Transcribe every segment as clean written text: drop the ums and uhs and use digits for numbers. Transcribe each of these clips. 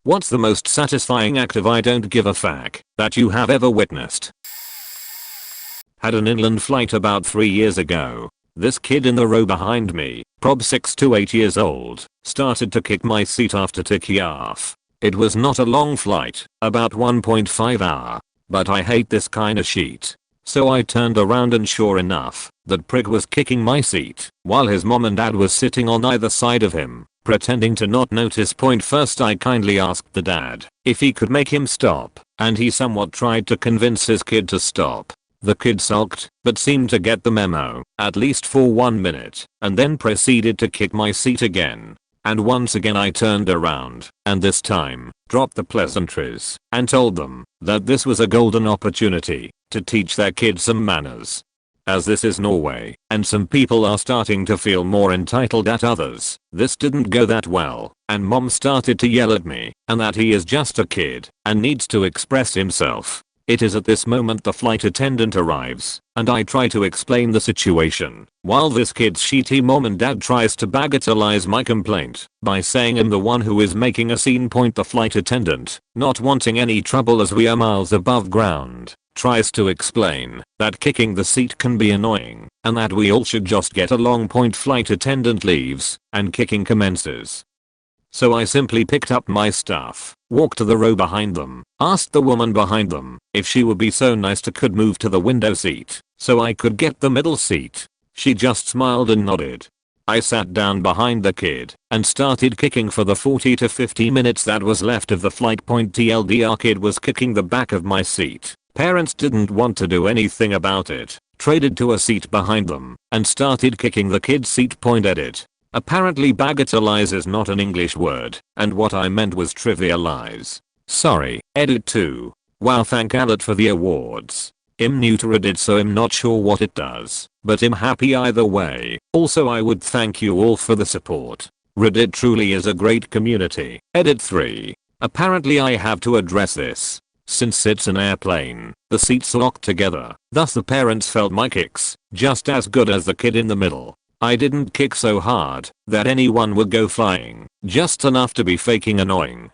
What's the most satisfying act of I don't give a fuck that you have ever witnessed? Had an inland flight about 3 years ago. This kid in the row behind me, prob 6 to 8 years old, started to kick my seat after taking off. It was not a long flight, about 1.5 hour. But I hate this kinda shit. So I turned around and sure enough, that prick was kicking my seat, while his mom and dad was sitting on either side of him, pretending to not notice. First I kindly asked the dad if he could make him stop, and he somewhat tried to convince his kid to stop. The kid sulked, but seemed to get the memo, at least for 1 minute, and then proceeded to kick my seat again. And once again I turned around, and this time, dropped the pleasantries, and told them that this was a golden opportunity to teach their kids some manners. As this is Norway, and some people are starting to feel more entitled at others, this didn't go that well, and mom started to yell at me, and that he is just a kid, and needs to express himself. It is at this moment the flight attendant arrives, and I try to explain the situation, while this kid's shitty mom and dad tries to bagatelize my complaint by saying I'm the one who is making a scene. The flight attendant, not wanting any trouble as we are miles above ground, tries to explain that kicking the seat can be annoying, and that we all should just get along. Flight attendant leaves, and kicking commences. So I simply picked up my stuff, walked to the row behind them, asked the woman behind them if she would be so nice to could move to the window seat so I could get the middle seat. She just smiled and nodded. I sat down behind the kid and started kicking for the 40 to 50 minutes that was left of the flight. TLDR kid was kicking the back of my seat. Parents didn't want to do anything about it, traded to a seat behind them, and started kicking the kid's seat. Edit. Apparently bagatelize is not an English word, and what I meant was trivialize. Sorry. Edit 2. Wow, thank Allah for the awards. I'm new to Reddit, so I'm not sure what it does, but I'm happy either way. Also I would thank you all for the support. Reddit truly is a great community. Edit 3. Apparently I have to address this. Since it's an airplane, the seats locked together, thus the parents felt my kicks just as good as the kid in the middle. I didn't kick so hard that anyone would go flying, just enough to be faking annoying.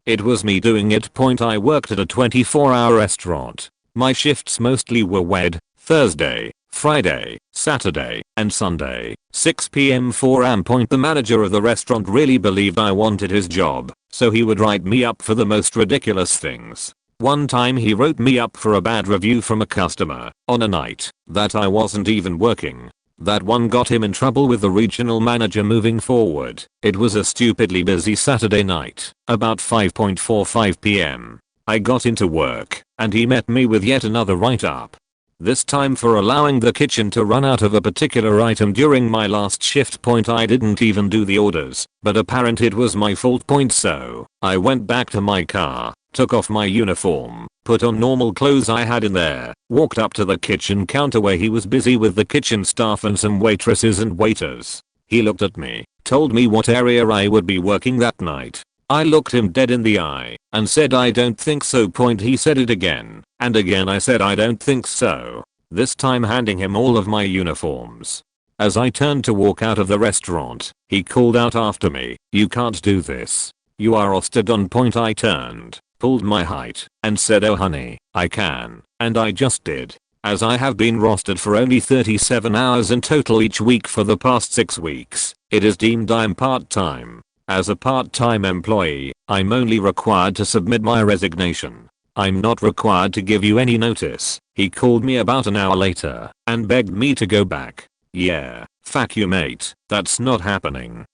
It was me doing it. I worked at a 24-hour restaurant. My shifts mostly were Thursday, Friday, Saturday, and Sunday, 6 PM 4 am. The manager of the restaurant really believed I wanted his job, so he would write me up for the most ridiculous things. One time he wrote me up for a bad review from a customer on a night that I wasn't even working. That one got him in trouble with the regional manager moving forward. It was a stupidly busy Saturday night, about 5:45 PM. I got into work, and he met me with yet another write-up. This time for allowing the kitchen to run out of a particular item during my last shift. I didn't even do the orders, but apparently it was my fault. So I went back to my car, took off my uniform, put on normal clothes I had in there, walked up to the kitchen counter where he was busy with the kitchen staff and some waitresses and waiters. He looked at me, told me what area I would be working that night. I looked him dead in the eye and said I don't think so. He said it again, and again I said I don't think so, this time handing him all of my uniforms. As I turned to walk out of the restaurant, he called out after me, "You can't do this. You are rostered on." I turned, pulled my height, and said, "Oh honey, I can," and I just did. As I have been rostered for only 37 hours in total each week for the past 6 weeks, it is deemed I'm part-time. As a part-time employee, I'm only required to submit my resignation. I'm not required to give you any notice. He called me about an hour later and begged me to go back. Yeah, fuck you mate, that's not happening.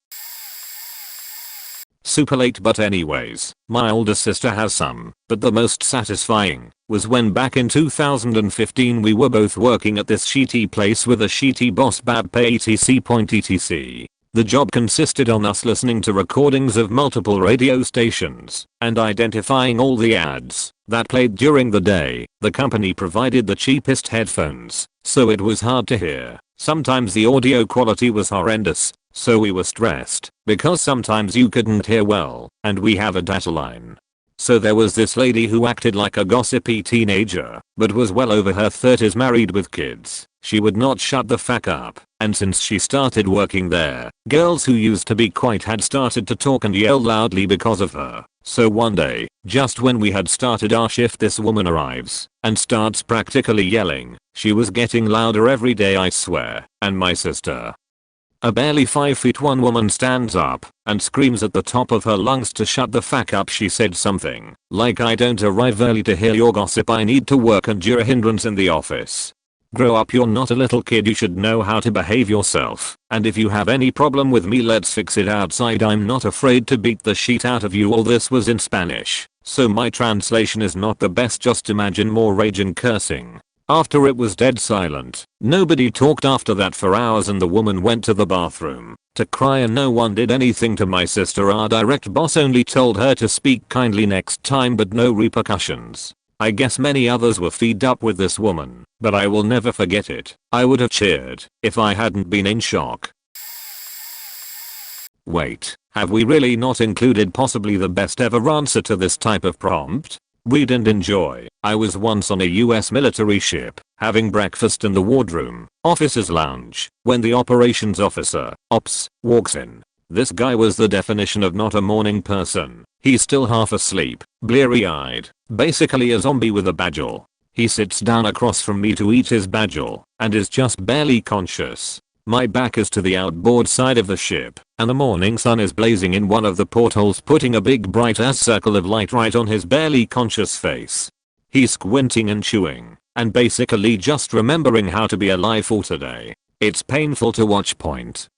Super late, but anyways, my older sister has some, but the most satisfying was when back in 2015 we were both working at this shitty place with a shitty boss, bad pay etc. The job consisted on us listening to recordings of multiple radio stations and identifying all the ads that played during the day. The company provided the cheapest headphones, so it was hard to hear. Sometimes the audio quality was horrendous, so we were stressed because sometimes you couldn't hear well, and we have a data line. So there was this lady who acted like a gossipy teenager, but was well over her 30s, married with kids. She would not shut the fuck up, and since she started working there, girls who used to be quiet had started to talk and yell loudly because of her. So one day, just when we had started our shift, this woman arrives and starts practically yelling. She was getting louder every day, I swear, and my sister, a barely 5'1" woman, stands up and screams at the top of her lungs to shut the fuck up. She said something like, "I don't arrive early to hear your gossip, I need to work and you're a hindrance in the office. Grow up, you're not a little kid, you should know how to behave yourself, and if you have any problem with me, let's fix it outside. I'm not afraid to beat the shit out of you." All this was in Spanish, so my translation is not the best. Just imagine more rage and cursing. After it was dead silent, nobody talked after that for hours, and the woman went to the bathroom to cry and no one did anything to my sister. Our direct boss only told her to speak kindly next time, but no repercussions. I guess many others were fed up with this woman, but I will never forget it. I would have cheered if I hadn't been in shock. Wait, have we really not included possibly the best ever answer to this type of prompt? Read and enjoy. I was once on a US military ship, having breakfast in the wardroom, officer's lounge, when the operations officer, ops, walks in. This guy was the definition of not a morning person. He's still half asleep, bleary-eyed, basically a zombie with a badgel. He sits down across from me to eat his badgel, and is just barely conscious. My back is to the outboard side of the ship, and the morning sun is blazing in one of the portholes, putting a big bright ass circle of light right on his barely conscious face. He's squinting and chewing, and basically just remembering how to be alive for today. It's painful to watch.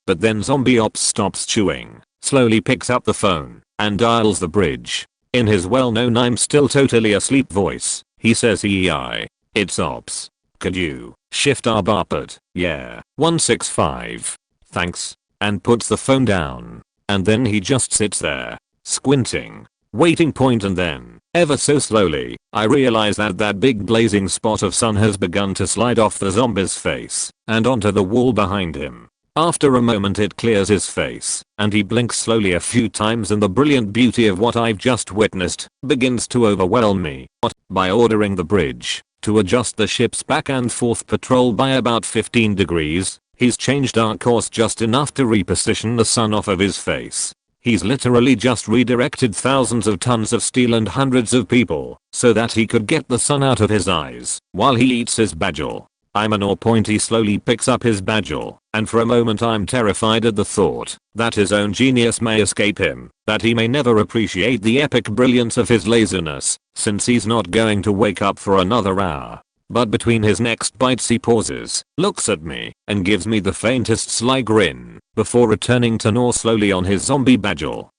But then zombie ops stops chewing, slowly picks up the phone, and dials the bridge. In his well-known "I'm still totally asleep" voice, he says, "EI, it's ops. Could you shift our barput? Yeah, 165. Thanks," and puts the phone down. And then he just sits there, squinting, waiting. And then, ever so slowly, I realize that that big blazing spot of sun has begun to slide off the zombie's face and onto the wall behind him. After a moment it clears his face, and he blinks slowly a few times, and the brilliant beauty of what I've just witnessed begins to overwhelm me. By ordering the bridge to adjust the ship's back and forth patrol by about 15 degrees, he's changed our course just enough to reposition the sun off of his face. He's literally just redirected thousands of tons of steel and hundreds of people so that he could get the sun out of his eyes while he eats his badgel. I'm an awe. He slowly picks up his badgel, and for a moment I'm terrified at the thought that his own genius may escape him, that he may never appreciate the epic brilliance of his laziness, since he's not going to wake up for another hour. But between his next bites he pauses, looks at me, and gives me the faintest sly grin, before returning to gnaw slowly on his zombie badgel.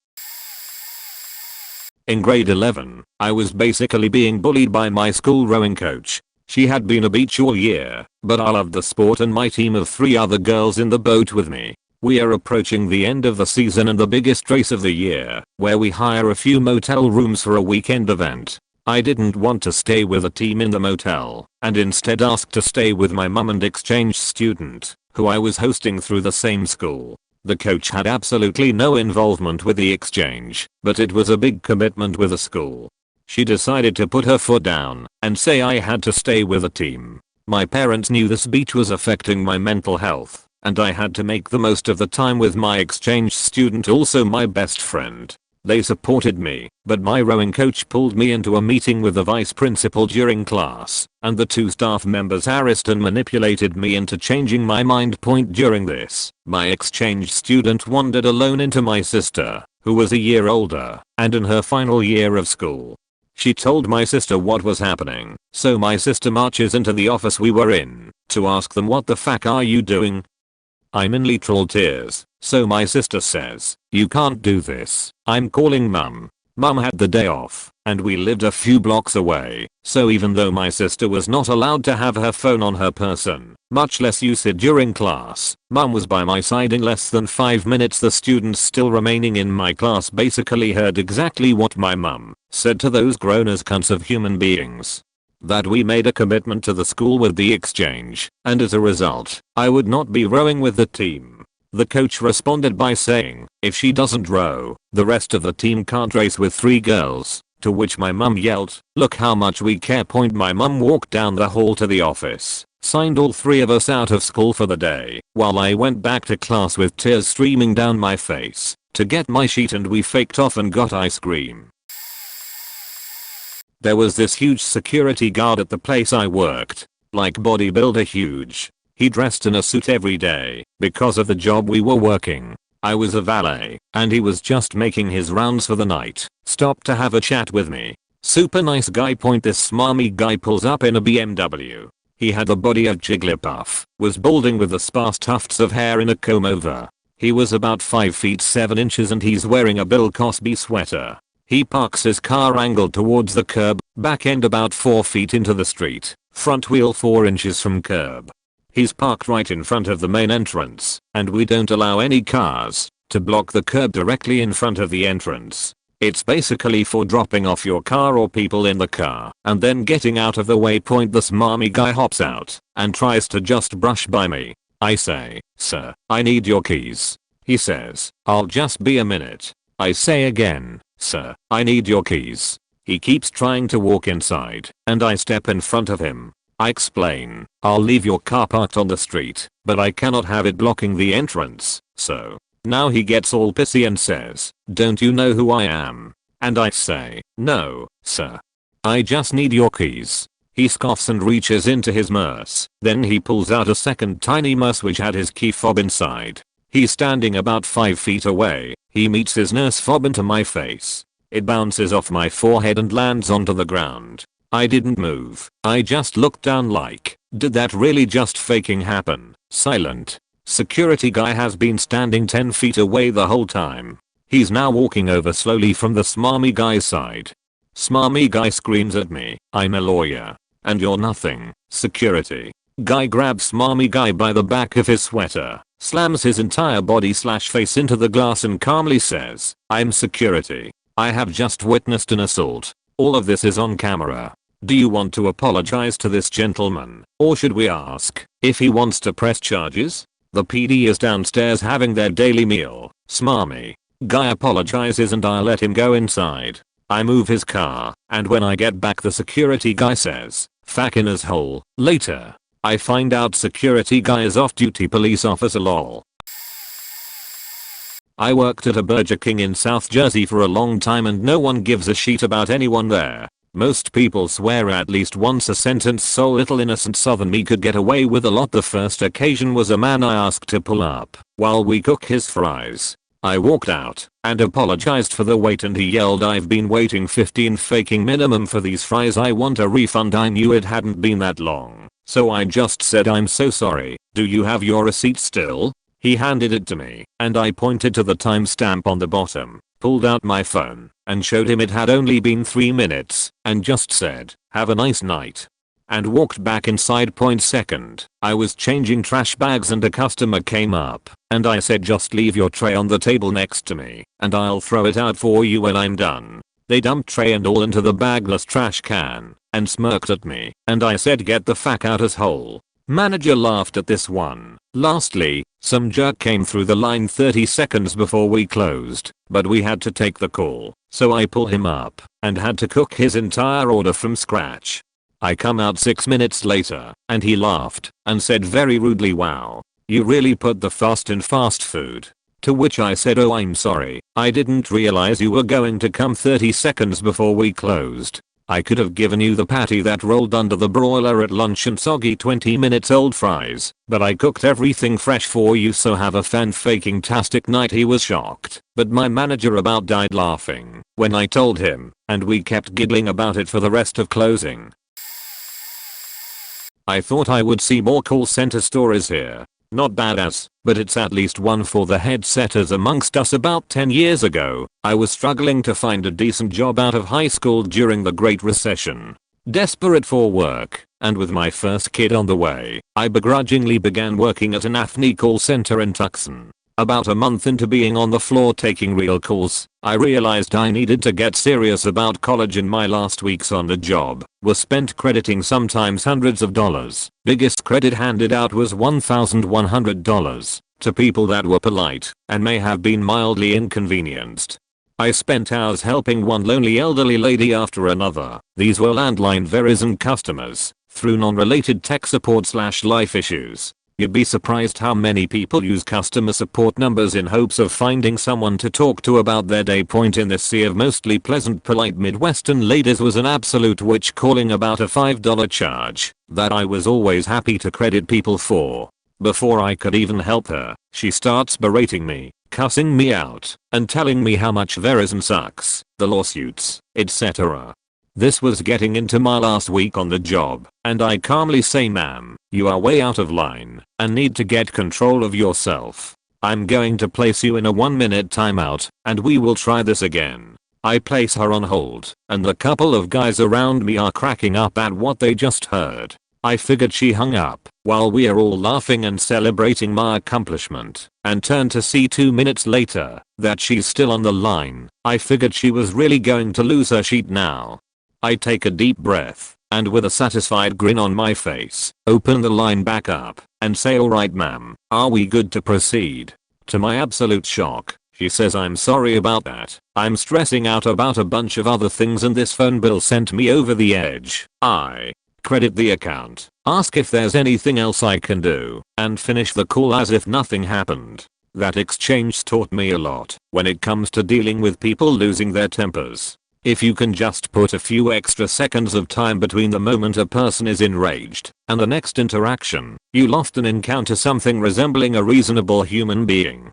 In grade 11, I was basically being bullied by my school rowing coach. She had been a beach all year, but I loved the sport and my team of 3 other girls in the boat with me. We are approaching the end of the season and the biggest race of the year, where we hire a few motel rooms for a weekend event. I didn't want to stay with a team in the motel, and instead asked to stay with my mum and exchange student, who I was hosting through the same school. The coach had absolutely no involvement with the exchange, but it was a big commitment with the school. She decided to put her foot down and say I had to stay with a team. My parents knew this beach was affecting my mental health, and I had to make the most of the time with my exchange student, also my best friend. They supported me, but my rowing coach pulled me into a meeting with the vice principal during class, and the 2 staff members harassed and manipulated me into changing my mind. During this, my exchange student wandered alone into my sister, who was a year older and in her final year of school. She told my sister what was happening, so my sister marches into the office we were in to ask them, "What the fuck are you doing?" I'm in literal tears, so my sister says, "You can't do this, I'm calling mum." Mum had the day off, and we lived a few blocks away, so even though my sister was not allowed to have her phone on her person, much less use it during class, mum was by my side in less than 5 minutes. The students still remaining in my class basically heard exactly what my mum said to those grown-as cunts of human beings. That we made a commitment to the school with the exchange, and as a result, I would not be rowing with the team. The coach responded by saying, if she doesn't row, the rest of the team can't race with 3 girls. To which my mum yelled, "Look how much we care." My mum walked down the hall to the office, signed all three of us out of school for the day, while I went back to class with tears streaming down my face to get my sheet, and we faked off and got ice cream. There was this huge security guard at the place I worked, like bodybuilder huge. He dressed in a suit every day because of the job we were working. I was a valet, and he was just making his rounds for the night. Stopped to have a chat with me. Super nice guy. This smarmy guy pulls up in a BMW. He had the body of Jigglypuff, was balding with the sparse tufts of hair in a comb over. He was about 5 feet 7 inches and he's wearing a Bill Cosby sweater. He parks his car angled towards the curb, back end about 4 feet into the street, front wheel 4 inches from curb. He's parked right in front of the main entrance, and we don't allow any cars to block the curb directly in front of the entrance. It's basically for dropping off your car or people in the car and then getting out of the way. The smarmy guy hops out and tries to just brush by me. I say, "Sir, I need your keys." He says, "I'll just be a minute." I say again, "Sir, I need your keys." He keeps trying to walk inside, and I step in front of him. I explain, "I'll leave your car parked on the street, but I cannot have it blocking the entrance, so." Now he gets all pissy and says, "Don't you know who I am?" And I say, "No, sir. I just need your keys." He scoffs and reaches into his purse. Then he pulls out a second tiny purse which had his key fob inside. He's standing about 5 feet away. He meets his nurse fob into my face. It bounces off my forehead and lands onto the ground. I didn't move. I just looked down like, did that really just faking happen? Silent. Security guy has been standing 10 feet away the whole time. He's now walking over slowly from the smarmy guy's side. Smarmy guy screams at me, "I'm a lawyer. And you're nothing." Security guy grabs smarmy guy by the back of his sweater, slams his entire body/face into the glass and calmly says, "I'm security. I have just witnessed an assault. All of this is on camera. Do you want to apologize to this gentleman, or should we ask if he wants to press charges?" The PD is downstairs having their daily meal. Smarmy guy apologizes and I let him go inside. I move his car, and when I get back the security guy says, "Fuck in his hole." Later, I find out security guy is off-duty police officer. Lol. I worked at a Burger King in South Jersey for a long time and no one gives a shit about anyone there. Most people swear at least once a sentence, so little innocent southern me could get away with a lot. The first occasion was a man I asked to pull up while we cook his fries. I walked out and apologized for the wait and he yelled, "I've been waiting 15 faking minimum for these fries. I want a refund." I knew it hadn't been that long, so I just said, "I'm so sorry. Do you have your receipt still?" He handed it to me and I pointed to the timestamp on the bottom, pulled out my phone and showed him it had only been 3 minutes and just said, "Have a nice night," and walked back inside. Second, I was changing trash bags and a customer came up and I said, "Just leave your tray on the table next to me and I'll throw it out for you when I'm done." They dumped tray and all into the bagless trash can and smirked at me and I said, "Get the fuck out his hole." Manager laughed at this one. Lastly, some jerk came through the line 30 seconds before we closed, but we had to take the call, so I pull him up and had to cook his entire order from scratch. I come out 6 minutes later and he laughed and said very rudely, "Wow, you really put the fast in fast food." To which I said, "Oh, I'm sorry, I didn't realize you were going to come 30 seconds before we closed. I could have given you the patty that rolled under the broiler at lunch and soggy 20 minutes old fries, but I cooked everything fresh for you, so have a fan-faking-tastic night." He was shocked, but my manager about died laughing when I told him, and we kept giggling about it for the rest of closing. I thought I would see more call center stories here. Not badass, but it's at least one for the headsetters amongst us. About 10 years ago, I was struggling to find a decent job out of high school during the Great Recession. Desperate for work, and with my first kid on the way, I begrudgingly began working at an AFNI call center in Tucson. About a month into being on the floor taking real calls, I realized I needed to get serious about college, and my last weeks on the job was spent crediting sometimes hundreds of dollars. Biggest credit handed out was $1,100 to people that were polite and may have been mildly inconvenienced. I spent hours helping one lonely elderly lady after another. These were landline Verizon customers, through non-related tech support / life issues. You'd be surprised how many people use customer support numbers in hopes of finding someone to talk to about their day. Point in this sea of mostly pleasant polite Midwestern ladies was an absolute witch calling about a $5 charge that I was always happy to credit people for. Before I could even help her, she starts berating me, cussing me out, and telling me how much Verizon sucks, the lawsuits, etc. This was getting into my last week on the job, and I calmly say, ma'am, you are way out of line and need to get control of yourself. I'm going to place you in a 1-minute timeout and we will try this again. I place her on hold and the couple of guys around me are cracking up at what they just heard. I figured she hung up while we are all laughing and celebrating my accomplishment, and turned to see 2 minutes later that she's still on the line. I figured she was really going to lose her shit now. I take a deep breath and with a satisfied grin on my face, open the line back up and say, alright ma'am, are we good to proceed? To my absolute shock, she says, I'm sorry about that. I'm stressing out about a bunch of other things and this phone bill sent me over the edge. I credit the account, ask if there's anything else I can do, and finish the call as if nothing happened. That exchange taught me a lot when it comes to dealing with people losing their tempers. If you can just put a few extra seconds of time between the moment a person is enraged and the next interaction, you'll often encounter something resembling a reasonable human being.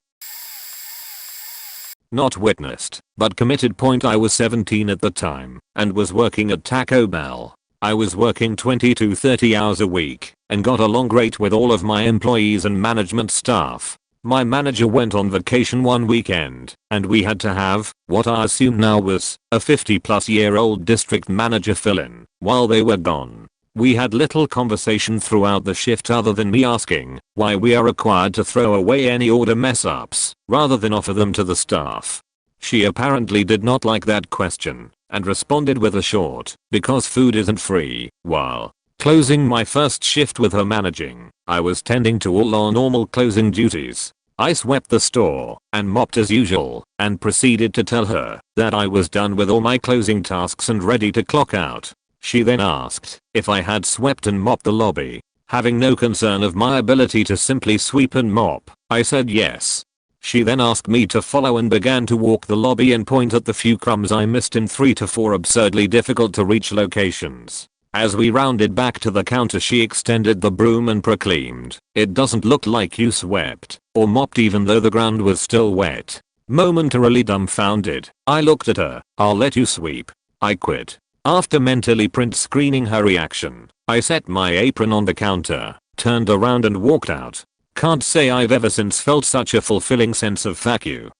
Not witnessed, but committed. Point I was 17 at the time and was working at Taco Bell. I was working 20 to 30 hours a week and got along great with all of my employees and management staff. My manager went on vacation one weekend, and we had to have what I assume now was a 50-plus-year-old district manager fill in while they were gone. We had little conversation throughout the shift other than me asking why we are required to throw away any order mess ups rather than offer them to the staff. She apparently did not like that question and responded with a short, because food isn't free, while closing my first shift with her managing. I was tending to all our normal closing duties. I swept the store and mopped as usual and proceeded to tell her that I was done with all my closing tasks and ready to clock out. She then asked if I had swept and mopped the lobby. Having no concern of my ability to simply sweep and mop, I said yes. She then asked me to follow and began to walk the lobby and point at the few crumbs I missed in 3 to 4 absurdly difficult to reach locations. As we rounded back to the counter, she extended the broom and proclaimed, "It doesn't look like you swept or mopped even though the ground was still wet." Momentarily dumbfounded, I looked at her. "I'll let you sweep." I quit. After mentally print screening her reaction, I set my apron on the counter, turned around and walked out. Can't say I've ever since felt such a fulfilling sense of "fuck you."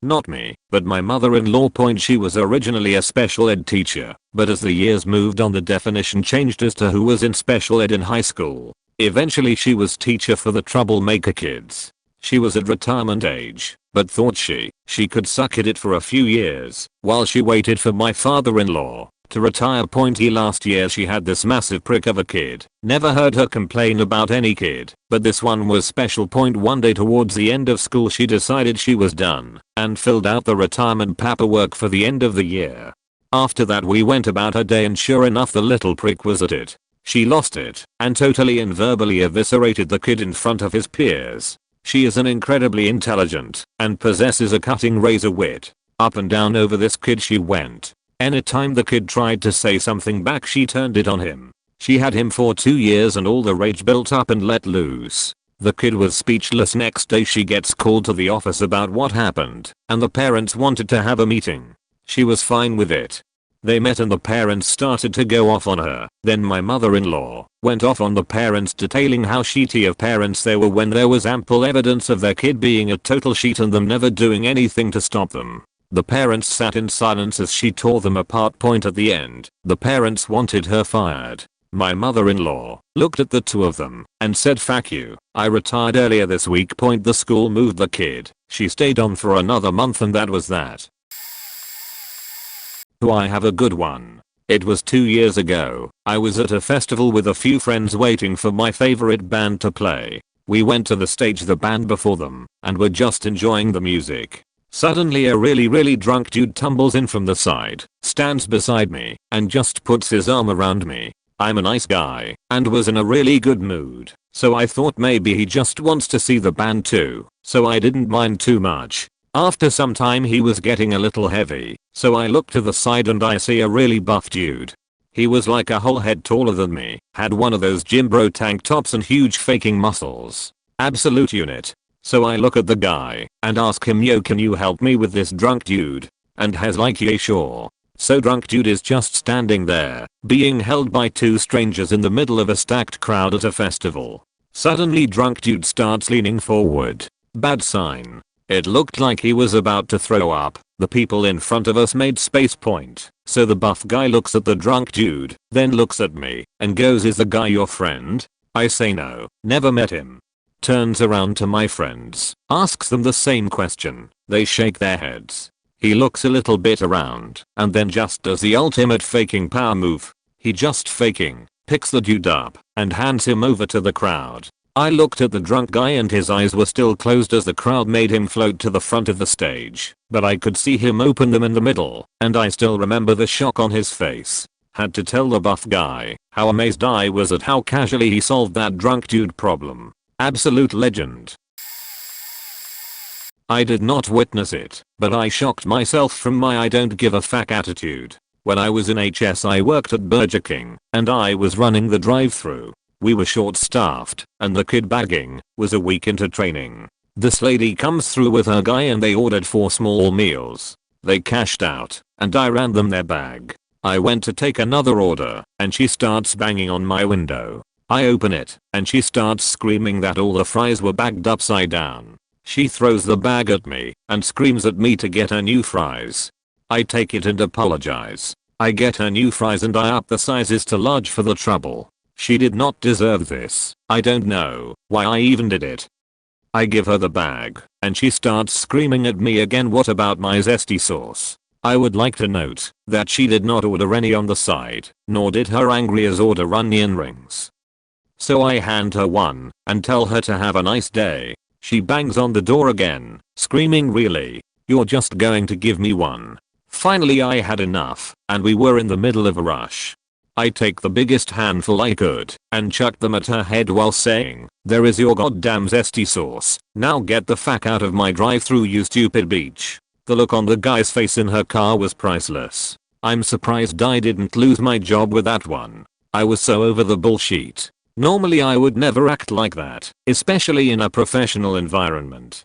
Not me, but my mother-in-law. She was originally a special ed teacher, but as the years moved on the definition changed as to who was in special ed in high school. Eventually she was teacher for the troublemaker kids. She was at retirement age, but thought she could suck at it for a few years while she waited for my father-in-law to retire. Last year she had this massive prick of a kid. Never heard her complain about any kid, but this one was special. One day towards the end of school she decided she was done and filled out the retirement paperwork for the end of the year. After that we went about her day and sure enough the little prick was at it. She lost it and totally and verbally eviscerated the kid in front of his peers. She is an incredibly intelligent and possesses a cutting razor wit. Up and down over this kid she went. Anytime the kid tried to say something back she turned it on him. She had him for 2 years and all the rage built up and let loose. The kid was speechless. Next day she gets called to the office about what happened and the parents wanted to have a meeting. She was fine with it. They met and the parents started to go off on her. Then my mother-in-law went off on the parents, detailing how shitty of parents they were when there was ample evidence of their kid being a total shit and them never doing anything to stop them. The parents sat in silence as she tore them apart. At the end, the parents wanted her fired. My mother-in-law looked at the two of them and said, "Fuck you, I retired earlier this week." The school moved the kid. She stayed on for another month and that was that. I have a good one. It was 2 years ago. I was at a festival with a few friends waiting for my favorite band to play. We went to the stage, the band before them, and were just enjoying the music. Suddenly a really drunk dude tumbles in from the side, stands beside me, and just puts his arm around me. I'm a nice guy, and was in a really good mood, so I thought maybe he just wants to see the band too, so I didn't mind too much. After some time he was getting a little heavy, so I look to the side and I see a really buff dude. He was like a whole head taller than me, had one of those gym bro tank tops and huge faking muscles. Absolute unit. So I look at the guy and ask him, yo, can you help me with this drunk dude? And has like, yeah, sure. So drunk dude is just standing there, being held by two strangers in the middle of a stacked crowd at a festival. Suddenly drunk dude starts leaning forward. Bad sign. It looked like he was about to throw up. The people in front of us made space point. So the buff guy looks at the drunk dude, then looks at me, and goes, is the guy your friend? I say no, never met him. Turns around to my friends, asks them the same question. They shake their heads. He looks a little bit around, and then just does the ultimate faking power move. He just faking, picks the dude up, and hands him over to the crowd. I looked at the drunk guy and his eyes were still closed as the crowd made him float to the front of the stage, but I could see him open them in the middle, and I still remember the shock on his face. Had to tell the buff guy how amazed I was at how casually he solved that drunk dude problem. Absolute legend. I did not witness it, but I shocked myself from my I don't give a fuck attitude. When I was in HS I worked at Burger King, and I was running the drive-thru. We were short staffed, and the kid bagging was a week into training. This lady comes through with her guy and they ordered 4 small meals. They cashed out, and I ran them their bag. I went to take another order, and she starts banging on my window. I open it, and she starts screaming that all the fries were bagged upside down. She throws the bag at me, and screams at me to get her new fries. I take it and apologize. I get her new fries and I up the sizes to large for the trouble. She did not deserve this. I don't know why I even did it. I give her the bag, and she starts screaming at me again, what about my zesty sauce? I would like to note that she did not order any on the side, nor did her angry as order onion rings. So I hand her one and tell her to have a nice day. She bangs on the door again, screaming, really? You're just going to give me one? Finally I had enough, and we were in the middle of a rush. I take the biggest handful I could and chuck them at her head while saying, there is your goddamn zesty sauce. Now get the fuck out of my drive-thru, you stupid bitch. The look on the guy's face in her car was priceless. I'm surprised I didn't lose my job with that one. I was so over the bullshit. Normally I would never act like that, especially in a professional environment.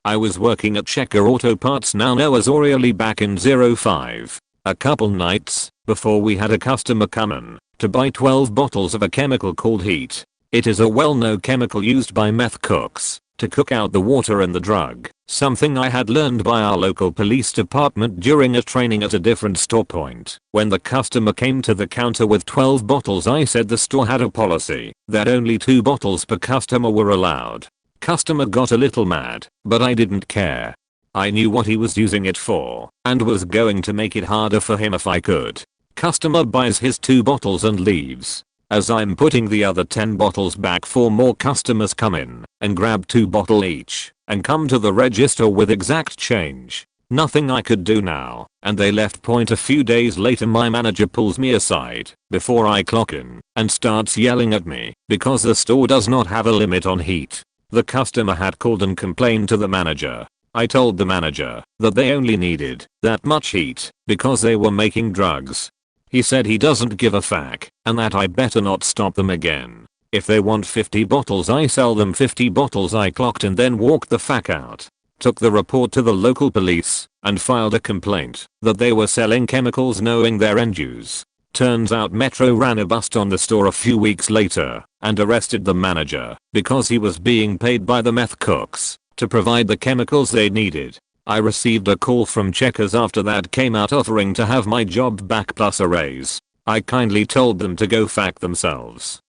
I was working at Checker Auto Parts, now known as Oriole, back in 05. A couple nights before we had a customer come in to buy 12 bottles of a chemical called heat. It is a well-known chemical used by meth cooks to cook out the water in the drug, something I had learned by our local police department during a training at a different store point. When the customer came to the counter with 12 bottles, I said the store had a policy that only 2 bottles per customer were allowed. Customer got a little mad, but I didn't care. I knew what he was using it for, and was going to make it harder for him if I could. Customer buys his 2 bottles and leaves. As I'm putting the other 10 bottles back, 4 more customers come in and grab 2 bottles each and come to the register with exact change. Nothing I could do now, and they left. A few days later my manager pulls me aside before I clock in and starts yelling at me because the store does not have a limit on heat. The customer had called and complained to the manager. I told the manager that they only needed that much heat because they were making drugs. He said he doesn't give a fuck and that I better not stop them again. If they want 50 bottles, I sell them 50 bottles. I clocked and then walked the fuck out. Took the report to the local police and filed a complaint that they were selling chemicals knowing their end use. Turns out Metro ran a bust on the store a few weeks later and arrested the manager because he was being paid by the meth cooks to provide the chemicals they needed. I received a call from Checkers after that came out offering to have my job back plus a raise. I kindly told them to go fuck themselves.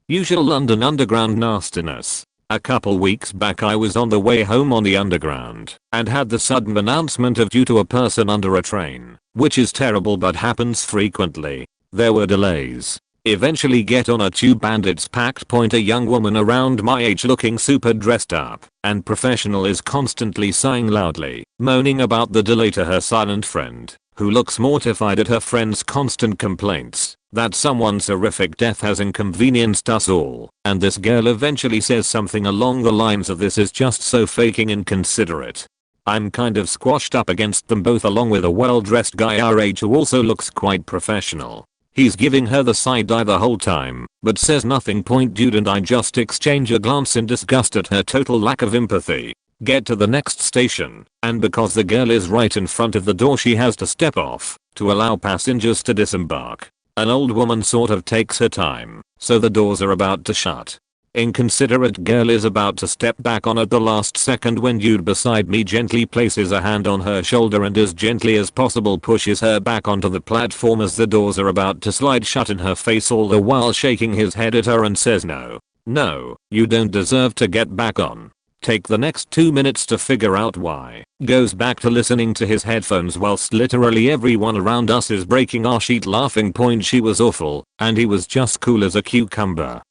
Usual London Underground nastiness. A couple weeks back I was on the way home on the Underground and had the sudden announcement of due to a person under a train, which is terrible but happens frequently. There were delays. Eventually get on a tube and it's packed. A young woman around my age looking super dressed up and professional is constantly sighing loudly, moaning about the delay to her silent friend, who looks mortified at her friend's constant complaints that someone's horrific death has inconvenienced us all, and this girl eventually says something along the lines of "this is just so faking inconsiderate." I'm kind of squashed up against them both along with a well-dressed guy our age who also looks quite professional. He's giving her the side eye the whole time, but says nothing. Dude and I just exchange a glance in disgust at her total lack of empathy. Get to the next station, and because the girl is right in front of the door she has to step off to allow passengers to disembark. An old woman sort of takes her time, so the doors are about to shut. Inconsiderate girl is about to step back on at the last second when dude beside me gently places a hand on her shoulder and as gently as possible pushes her back onto the platform as the doors are about to slide shut in her face, all the while shaking his head at her and says, "No, no, you don't deserve to get back on." Take the next 2 minutes to figure out why. Goes back to listening to his headphones whilst literally everyone around us is breaking our sheet laughing. She was awful, and he was just cool as a cucumber.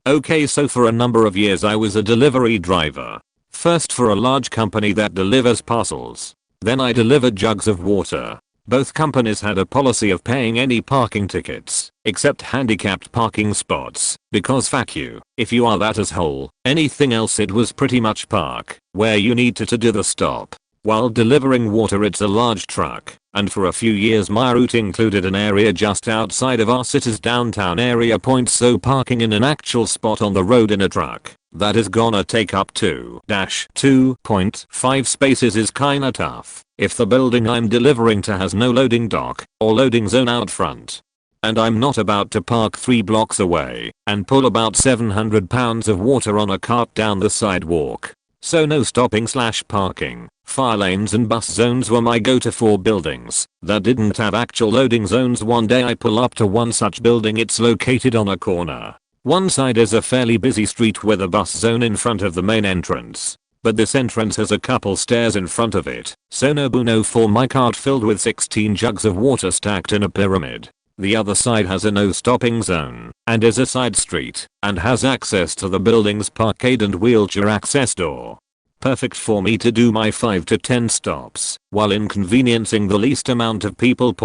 Okay, so for a number of years I was a delivery driver. First for a large company that delivers parcels. Then I delivered jugs of water. Both companies had a policy of paying any parking tickets, except handicapped parking spots, because fuck you, if you are that asshole. Anything else it was pretty much park, where you need to do the stop. While delivering water it's a large truck, and for a few years my route included an area just outside of our city's downtown area. So parking in an actual spot on the road in a truck that is gonna take up to 2.5 spaces is kinda tough if the building I'm delivering to has no loading dock or loading zone out front. And I'm not about to park 3 blocks away and pull about 700 pounds of water on a cart down the sidewalk. So no stopping/parking. Fire lanes and bus zones were my go-to for buildings that didn't have actual loading zones. One day I pull up to one such building. It's located on a corner. One side is a fairly busy street with a bus zone in front of the main entrance, but this entrance has a couple stairs in front of it, so no bueno for my cart filled with 16 jugs of water stacked in a pyramid. The other side has a no stopping zone and is a side street and has access to the building's parkade and wheelchair access door. Perfect for me to do my 5 to 10 stops while inconveniencing the least amount of people.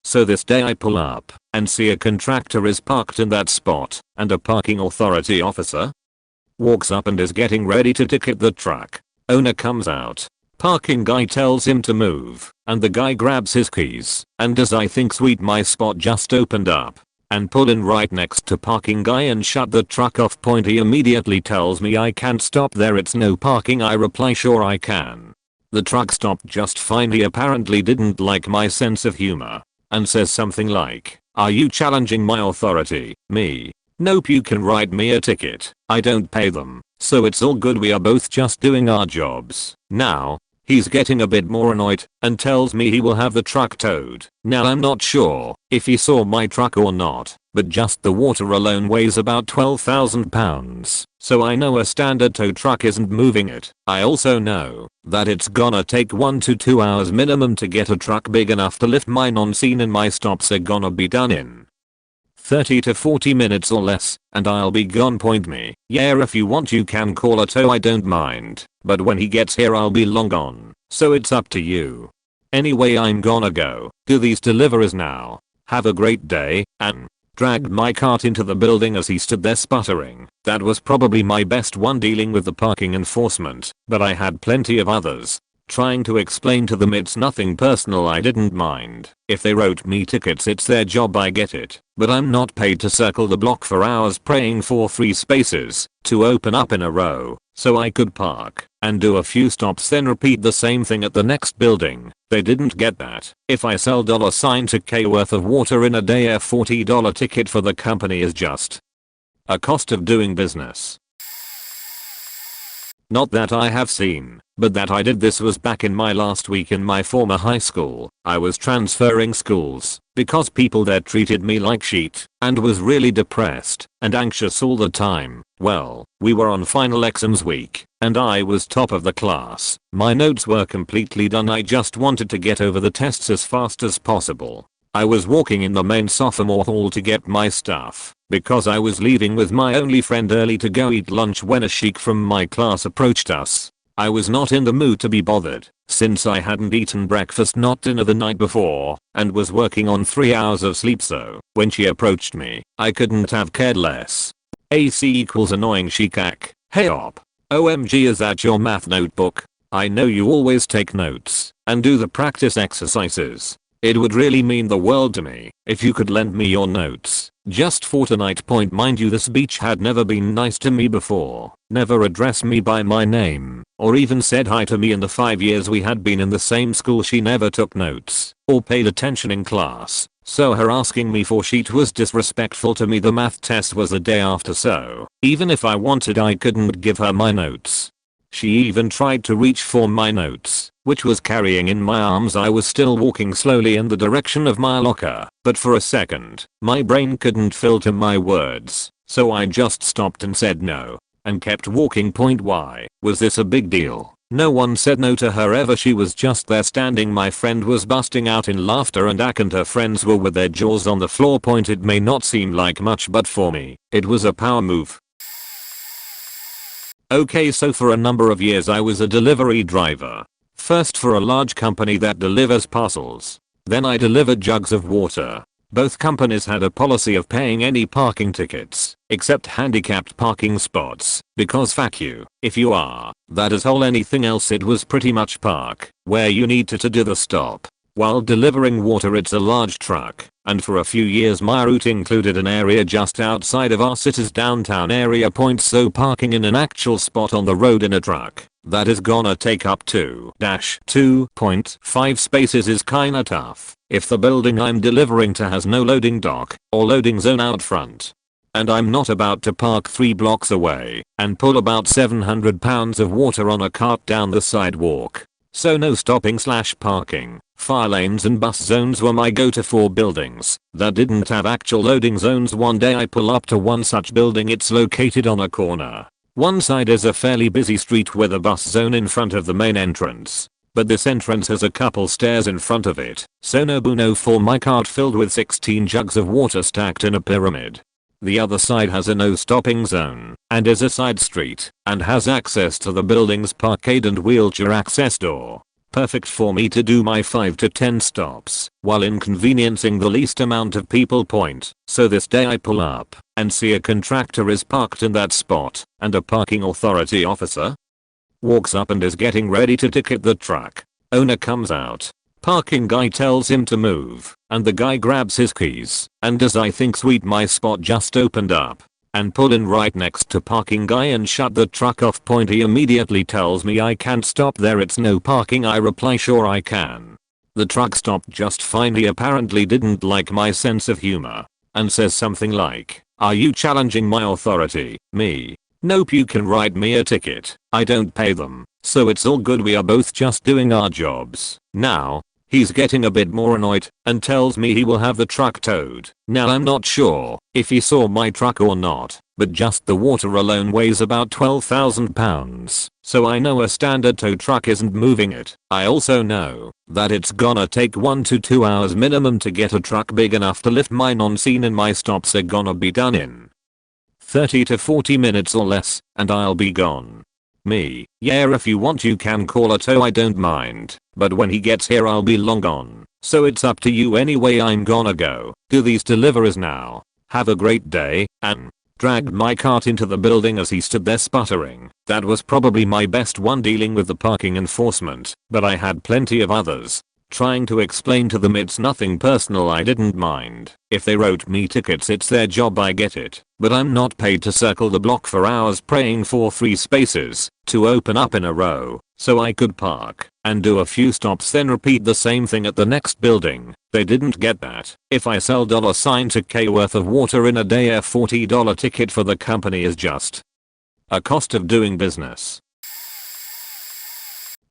So this day I pull up and see a contractor is parked in that spot and a parking authority officer walks up and is getting ready to ticket the truck. Owner comes out. Parking guy tells him to move, and the guy grabs his keys and does I think sweet my spot just opened up and pull in right next to parking guy and shut the truck off. He immediately tells me I can't stop there, it's no parking. I reply sure I can. The truck stopped just fine. He apparently didn't like my sense of humor and says something like, "Are you challenging my authority?" Me. "Nope, you can write me a ticket. I don't pay them, so it's all good. We are both just doing our jobs." Now, he's getting a bit more annoyed and tells me he will have the truck towed. Now I'm not sure if he saw my truck or not, but just the water alone weighs about 12,000 pounds, so I know a standard tow truck isn't moving it. I also know that it's gonna take 1 to 2 hours minimum to get a truck big enough to lift mine on scene, and my stops are gonna be done in 30 to 40 minutes or less, and I'll be gone. Me. Yeah, if you want you can call a tow, I don't mind, but when he gets here I'll be long gone, so it's up to you. Anyway, I'm gonna go do these deliveries now. Have a great day, and dragged my cart into the building as he stood there sputtering. That was probably my best one dealing with the parking enforcement, but I had plenty of others. Trying to explain to them it's nothing personal, I didn't mind. If they wrote me tickets it's their job, I get it. But I'm not paid to circle the block for hours praying for 3 spaces to open up in a row so I could park and do a few stops then repeat the same thing at the next building. They didn't get that. If I sell $2K worth of water in a day, a $40 ticket for the company is just a cost of doing business. Not that I have seen, but that I did. This was back in my last week in my former high school. I was transferring schools because people there treated me like shit and was really depressed and anxious all the time. Well, we were on final exams week and I was top of the class. My notes were completely done. I just wanted to get over the tests as fast as possible. I was walking in the main sophomore hall to get my stuff because I was leaving with my only friend early to go eat lunch when a sheik from my class approached us. I was not in the mood to be bothered since I hadn't eaten breakfast not dinner the night before and was working on 3 hours of sleep, so when she approached me I couldn't have cared less. AC equals annoying sheikak. Hey op. OMG, is that your math notebook? I know you always take notes and do the practice exercises. It would really mean the world to me if you could lend me your notes. Just for tonight. Point, mind you, this bitch had never been nice to me before, never addressed me by my name, or even said hi to me in the 5 years we had been in the same school. She never took notes or paid attention in class, so her asking me for sheet was disrespectful to me. The math test was the day after, so even if I wanted I couldn't give her my notes. She even tried to reach for my notes, which was carrying in my arms. I was still walking slowly in the direction of my locker, but for a second, my brain couldn't filter my words, so I just stopped and said no, and kept walking. Point, why was this a big deal? No one said no to her ever. She was just there standing. My friend was busting out in laughter and Ak and her friends were with their jaws on the floor. Point, it may not seem like much, but for me, it was a power move. Okay, so for a number of years I was a delivery driver. First for a large company that delivers parcels. Then I delivered jugs of water. Both companies had a policy of paying any parking tickets, except handicapped parking spots, because fuck you, if you are that asshole. Anything else it was pretty much park where you need to do the stop. While delivering water it's a large truck, and for a few years my route included an area just outside of our city's downtown area. Point, so parking in an actual spot on the road in a truck that is gonna take up to 2.5 spaces is kinda tough if the building I'm delivering to has no loading dock or loading zone out front. And I'm not about to park 3 blocks away and pull about 700 pounds of water on a cart down the sidewalk. So no stopping/parking. Fire lanes and bus zones were my go-to for buildings that didn't have actual loading zones. One day I pull up to one such building. It's located on a corner. One side is a fairly busy street with a bus zone in front of the main entrance, but this entrance has a couple stairs in front of it, so no bueno for my cart filled with 16 jugs of water stacked in a pyramid. The other side has a no stopping zone and is a side street and has access to the building's parkade and wheelchair access door. Perfect for me to do my 5 to 10 stops while inconveniencing the least amount of people. Point, so this day I pull up and see a contractor is parked in that spot and a parking authority officer walks up and is getting ready to ticket the truck. Owner comes out. Parking guy tells him to move, and the guy grabs his keys and does I think sweet, my spot just opened up, and pull in right next to parking guy and shut the truck off. Point, he immediately tells me I can't stop there, it's no parking. I reply sure I can. The truck stopped just fine. He apparently didn't like my sense of humor and says something like, are you challenging my authority? Me, nope, you can write me a ticket. I don't pay them, so it's all good. We are both just doing our jobs. Now, he's getting a bit more annoyed and tells me he will have the truck towed. Now I'm not sure if he saw my truck or not, but just the water alone weighs about 12,000 pounds, so I know a standard tow truck isn't moving it. I also know that it's gonna take 1 to 2 hours minimum to get a truck big enough to lift mine on scene, and my stops are gonna be done in 30 to 40 minutes or less, and I'll be gone. Me, yeah, if you want you can call a tow, I don't mind, but when he gets here I'll be long gone, so it's up to you. Anyway, I'm gonna go do these deliveries now. Have a great day, and dragged my cart into the building as he stood there sputtering. That was probably my best one dealing with the parking enforcement, but I had plenty of others. Trying to explain to them it's nothing personal, I didn't mind. If they wrote me tickets it's their job, I get it. But I'm not paid to circle the block for hours praying for 3 spaces to open up in a row so I could park and do a few stops then repeat the same thing at the next building. They didn't get that. If I sell $2K worth of water in a day, a $40 ticket for the company is just a cost of doing business.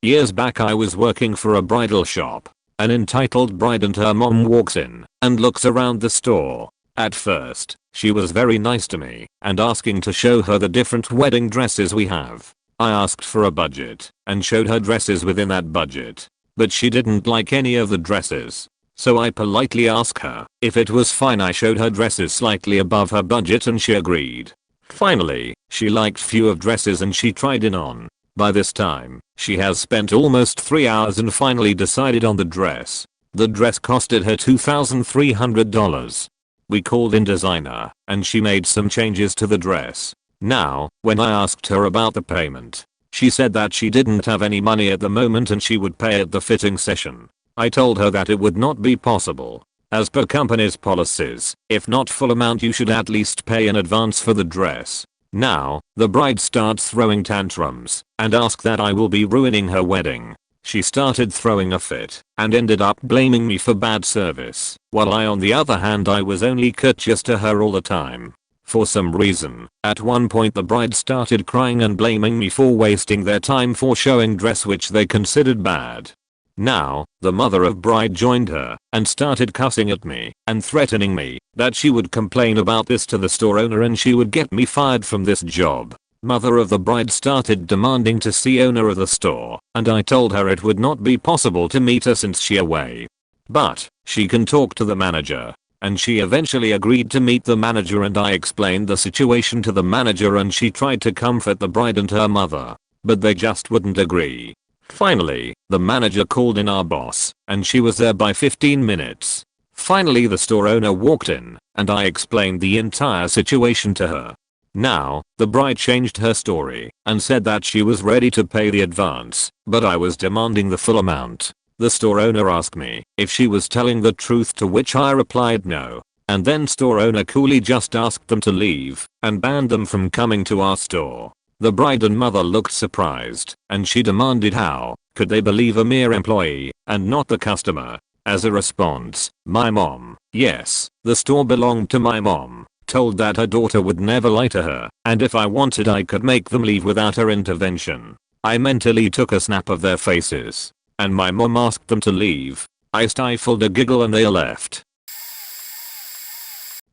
Years back I was working for a bridal shop. An entitled bride and her mom walks in and looks around the store. At first, she was very nice to me and asking to show her the different wedding dresses we have. I asked for a budget and showed her dresses within that budget, but she didn't like any of the dresses. So I politely asked her if it was fine I showed her dresses slightly above her budget and she agreed. Finally, she liked few of dresses and she tried it on. By this time, she has spent almost 3 hours and finally decided on the dress. The dress costed her $2,300. We called in designer, and she made some changes to the dress. Now, when I asked her about the payment, she said that she didn't have any money at the moment and she would pay at the fitting session. I told her that it would not be possible. As per company's policies, if not full amount you should at least pay in advance for the dress. Now, the bride starts throwing tantrums and asks that I will be ruining her wedding. She started throwing a fit and ended up blaming me for bad service, while on the other hand I was only courteous to her all the time. For some reason, at one point the bride started crying and blaming me for wasting their time for showing dress which they considered bad. Now, the mother of bride joined her and started cussing at me and threatening me that she would complain about this to the store owner and she would get me fired from this job. Mother of the bride started demanding to see owner of the store, and I told her it would not be possible to meet her since she away. But, she can talk to the manager. And she eventually agreed to meet the manager and I explained the situation to the manager and she tried to comfort the bride and her mother. But they just wouldn't agree. Finally, the manager called in our boss, and she was there by 15 minutes. Finally the store owner walked in, and I explained the entire situation to her. Now, the bride changed her story and said that she was ready to pay the advance, but I was demanding the full amount. The store owner asked me if she was telling the truth, to which I replied no. And then store owner coolly just asked them to leave and banned them from coming to our store. The bride and mother looked surprised and she demanded how could they believe a mere employee and not the customer. As a response, my mom, yes, the store belonged to my mom, told that her daughter would never lie to her and if I wanted I could make them leave without her intervention. I mentally took a snap of their faces and my mom asked them to leave. I stifled a giggle and they left.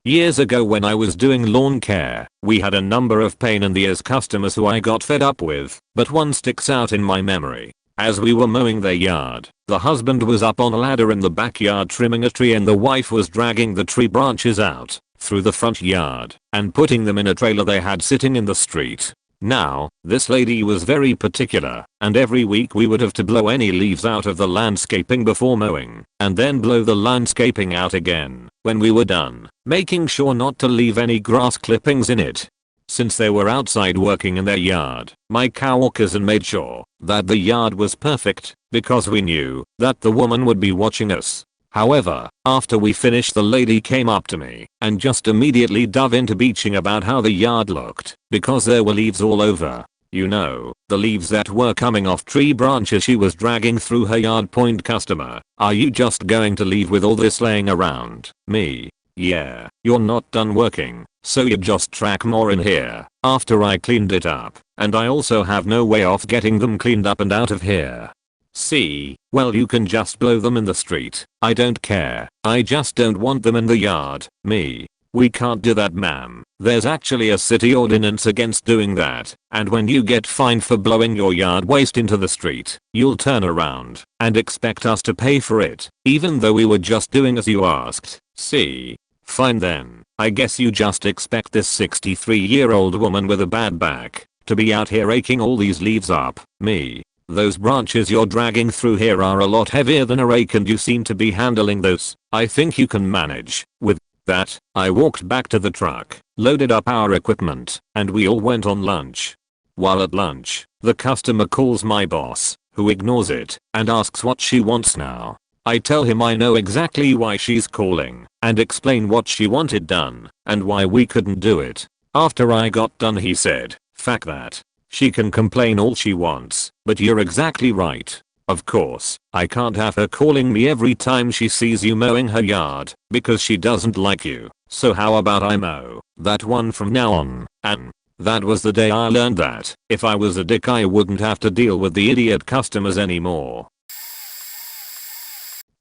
Years ago when I was doing lawn care, we had a number of pain in the ass customers who I got fed up with, but one sticks out in my memory. As we were mowing their yard, the husband was up on a ladder in the backyard trimming a tree and the wife was dragging the tree branches out through the front yard and putting them in a trailer they had sitting in the street. Now, this lady was very particular, and every week we would have to blow any leaves out of the landscaping before mowing, and then blow the landscaping out again when we were done, making sure not to leave any grass clippings in it. Since they were outside working in their yard, my coworkers and made sure that the yard was perfect, because we knew that the woman would be watching us. However, after we finished the lady came up to me and just immediately dove into bitching about how the yard looked because there were leaves all over. You know, the leaves that were coming off tree branches she was dragging through her yard. Point customer, are you just going to leave with all this laying around? Me, yeah, you're not done working, so you just track more in here after I cleaned it up, and I also have no way of getting them cleaned up and out of here. See, well you can just blow them in the street. I don't care. I just don't want them in the yard. Me. We can't do that ma'am. There's actually a city ordinance against doing that. And when you get fined for blowing your yard waste into the street, you'll turn around and expect us to pay for it, even though we were just doing as you asked. See? Fine then. I guess you just expect this 63-year-old woman with a bad back to be out here raking all these leaves up. Me. Those branches you're dragging through here are a lot heavier than a rake and you seem to be handling those. I think you can manage. With that, I walked back to the truck, loaded up our equipment, and we all went on lunch. While at lunch, the customer calls my boss, who ignores it, and asks what she wants now. I tell him I know exactly why she's calling, and explain what she wanted done, and why we couldn't do it. After I got done he said, "Fuck that. She can complain all she wants, but you're exactly right. Of course, I can't have her calling me every time she sees you mowing her yard, because she doesn't like you. So how about I mow that one from now on?" And that was the day I learned that if I was a dick I wouldn't have to deal with the idiot customers anymore.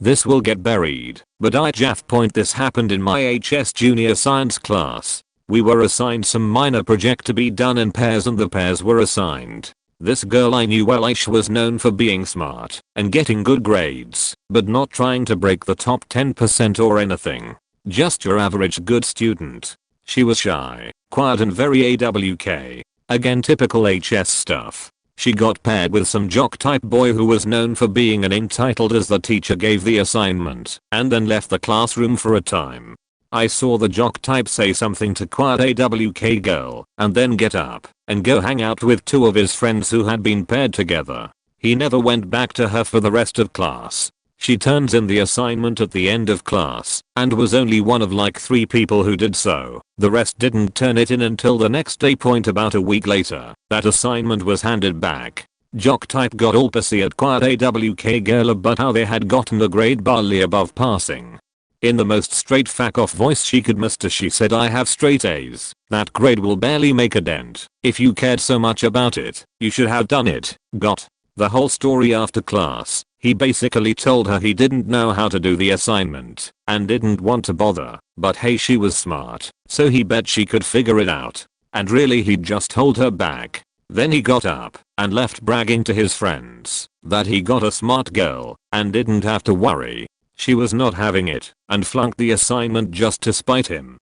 This will get buried, but I Jaff point this happened in my HS junior science class. We were assigned some minor project to be done in pairs and the pairs were assigned This girl I knew well. She was known for being smart and getting good grades, but not trying to break the top 10% or anything. Just your average good student. She was shy, quiet and very AWK. Again, typical HS stuff. She got paired with some jock type boy who was known for being an entitled as the teacher gave the assignment and then left the classroom for a time. I saw the jock type say something to quiet AWK girl and then get up and go hang out with two of his friends who had been paired together. He never went back to her for the rest of class. She turns in the assignment at the end of class and was only one of like 3 people who did so. The rest didn't turn it in until the next day. About a week later, that assignment was handed back. Jock type got all pissy at quiet AWK girl about how they had gotten a grade barely above passing. In the most straight fuck off voice she could muster, she said, "I have straight A's. That grade will barely make a dent. If you cared so much about it, you should have done it." Got the whole story after class. He basically told her he didn't know how to do the assignment and didn't want to bother, but hey, she was smart, so he bet she could figure it out. And really he just hold her back. Then he got up and left bragging to his friends that he got a smart girl and didn't have to worry. She was not having it and flunked the assignment just to spite him.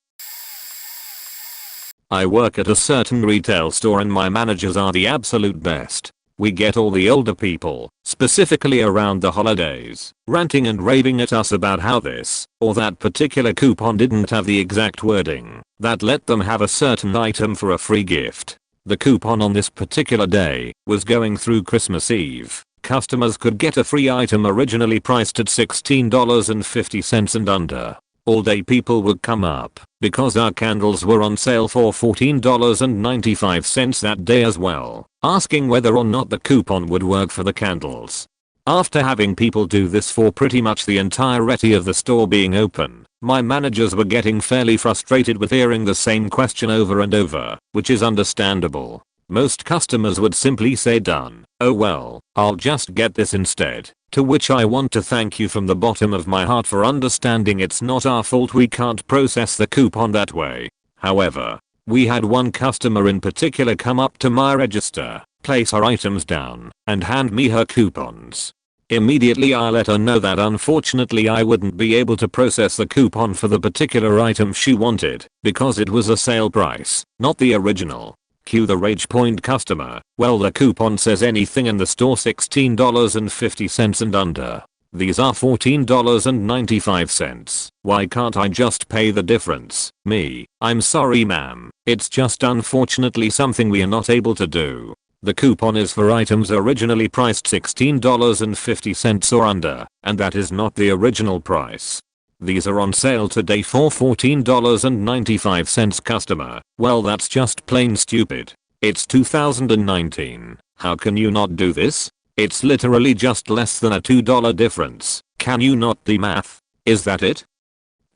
I work at a certain retail store and my managers are the absolute best. We get all the older people, specifically around the holidays, ranting and raving at us about how this or that particular coupon didn't have the exact wording that let them have a certain item for a free gift. The coupon on this particular day was going through Christmas Eve. Customers could get a free item originally priced at $16.50 and under. All day people would come up because our candles were on sale for $14.95 that day as well, asking whether or not the coupon would work for the candles. After having people do this for pretty much the entirety of the store being open, my managers were getting fairly frustrated with hearing the same question over and over, which is understandable. Most customers would simply say, "Done. Oh well, I'll just get this instead." To which I want to thank you from the bottom of my heart for understanding it's not our fault we can't process the coupon that way. However, we had one customer in particular come up to my register, place her items down, and hand me her coupons. Immediately I let her know that unfortunately I wouldn't be able to process the coupon for the particular item she wanted because it was a sale price, not the original. Cue the rage point customer. "Well, the coupon says anything in the store $16.50 and under. These are $14.95. Why can't I just pay the difference?" Me: "I'm sorry ma'am, it's just unfortunately something we are not able to do. The coupon is for items originally priced $16.50 or under, and that is not the original price. These are on sale today for $14.95 customer." Well, that's just plain stupid. It's 2019. How can you not do this? It's literally just less than a $2 difference. Can you not do math? Is that it?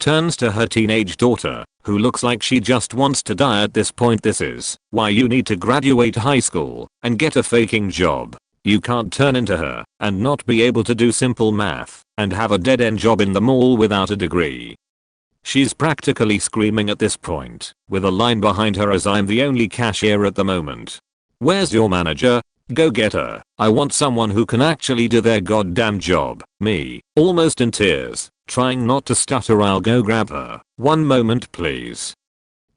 Turns to her teenage daughter, who looks like she just wants to die at this point. This is why you need to graduate high school and get a faking job. You can't turn into her and not be able to do simple math and have a dead-end job in the mall without a degree. She's practically screaming at this point, with a line behind her as I'm the only cashier at the moment. "Where's your manager? Go get her. I want someone who can actually do their goddamn job." Me, almost in tears, trying not to stutter. "I'll go grab her. One moment please."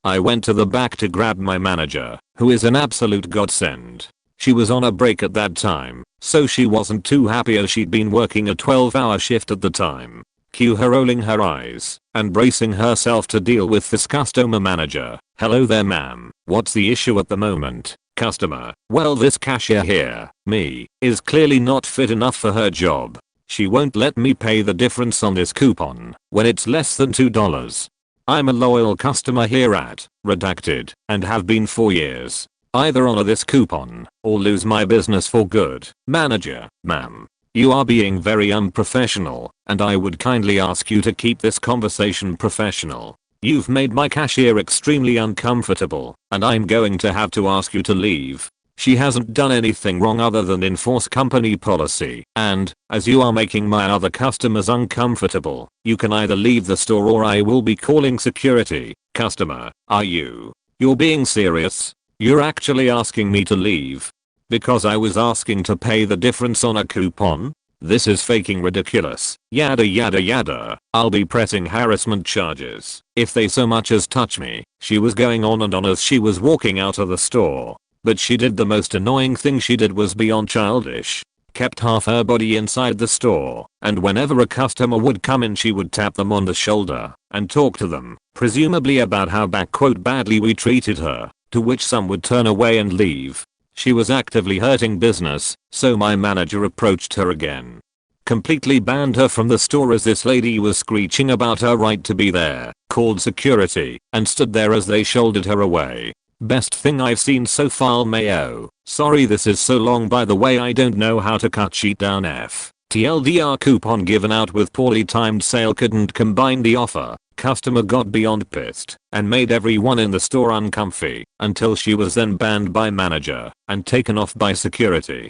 I went to the back to grab my manager, who is an absolute godsend. She was on a break at that time, so she wasn't too happy as she'd been working a 12-hour shift at the time. Cue her rolling her eyes and bracing herself to deal with this customer manager. "Hello there ma'am, what's the issue at the moment?" Customer: "Well, this cashier here, me, is clearly not fit enough for her job. She won't let me pay the difference on this coupon when it's less than $2. I'm a loyal customer here at Redacted and have been for years. Either honor this coupon or lose my business for good." Manager: "Ma'am, you are being very unprofessional, and I would kindly ask you to keep this conversation professional. You've made my cashier extremely uncomfortable, and I'm going to have to ask you to leave. She hasn't done anything wrong other than enforce company policy, and, as you are making my other customers uncomfortable, you can either leave the store or I will be calling security." Customer: "Are you're being serious? You're actually asking me to leave?" Because I was asking to pay the difference on a coupon? This is faking ridiculous. Yada yada yada. I'll be pressing harassment charges if they so much as touch me. She was going on and on as she was walking out of the store. But she did the most annoying thing she did was beyond childish. Kept half her body inside the store, and whenever a customer would come in she would tap them on the shoulder and talk to them, presumably about how badly we treated her, to which some would turn away and leave. She was actively hurting business, so my manager approached her again. Completely banned her from the store as this lady was screeching about her right to be there, called security, and stood there as they shouldered her away. Best thing I've seen so far, Mayo. Sorry this is so long, by the way. I don't know how to cut sheet down. TLDR coupon given out with poorly timed sale, couldn't combine the offer. Customer got beyond pissed and made everyone in the store uncomfy until she was then banned by manager and taken off by security.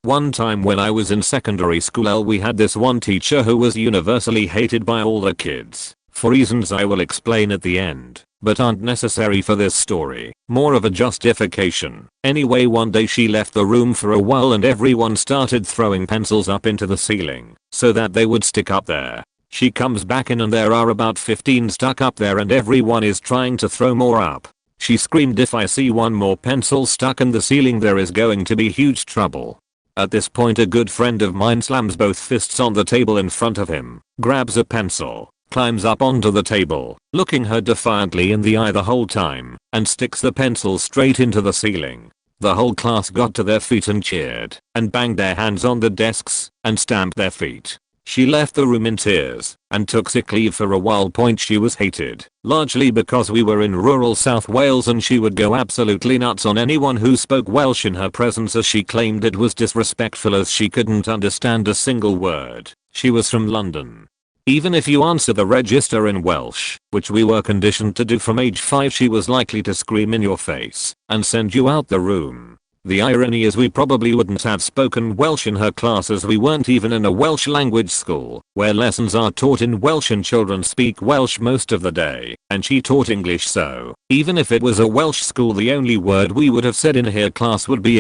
One time when I was in secondary school, we had this one teacher who was universally hated by all the kids for reasons I will explain at the end, but aren't necessary for this story. More of a justification. Anyway, one day she left the room for a while and everyone started throwing pencils up into the ceiling so that they would stick up there. She comes back in and there are about 15 stuck up there and everyone is trying to throw more up. She screamed, "If I see one more pencil stuck in the ceiling there is going to be huge trouble." At this point a good friend of mine slams both fists on the table in front of him, grabs a pencil, climbs up onto the table, looking her defiantly in the eye the whole time, and sticks the pencil straight into the ceiling. The whole class got to their feet and cheered, and banged their hands on the desks, and stamped their feet. She left the room in tears, and took sick leave for a while. She was hated, largely because we were in rural South Wales and she would go absolutely nuts on anyone who spoke Welsh in her presence, as she claimed it was disrespectful as she couldn't understand a single word. She was from London. Even if you answer the register in Welsh, which we were conditioned to do from age 5, she was likely to scream in your face and send you out the room. The irony is we probably wouldn't have spoken Welsh in her class as we weren't even in a Welsh language school, where lessons are taught in Welsh and children speak Welsh most of the day, and she taught English, so even if it was a Welsh school the only word we would have said in her class would be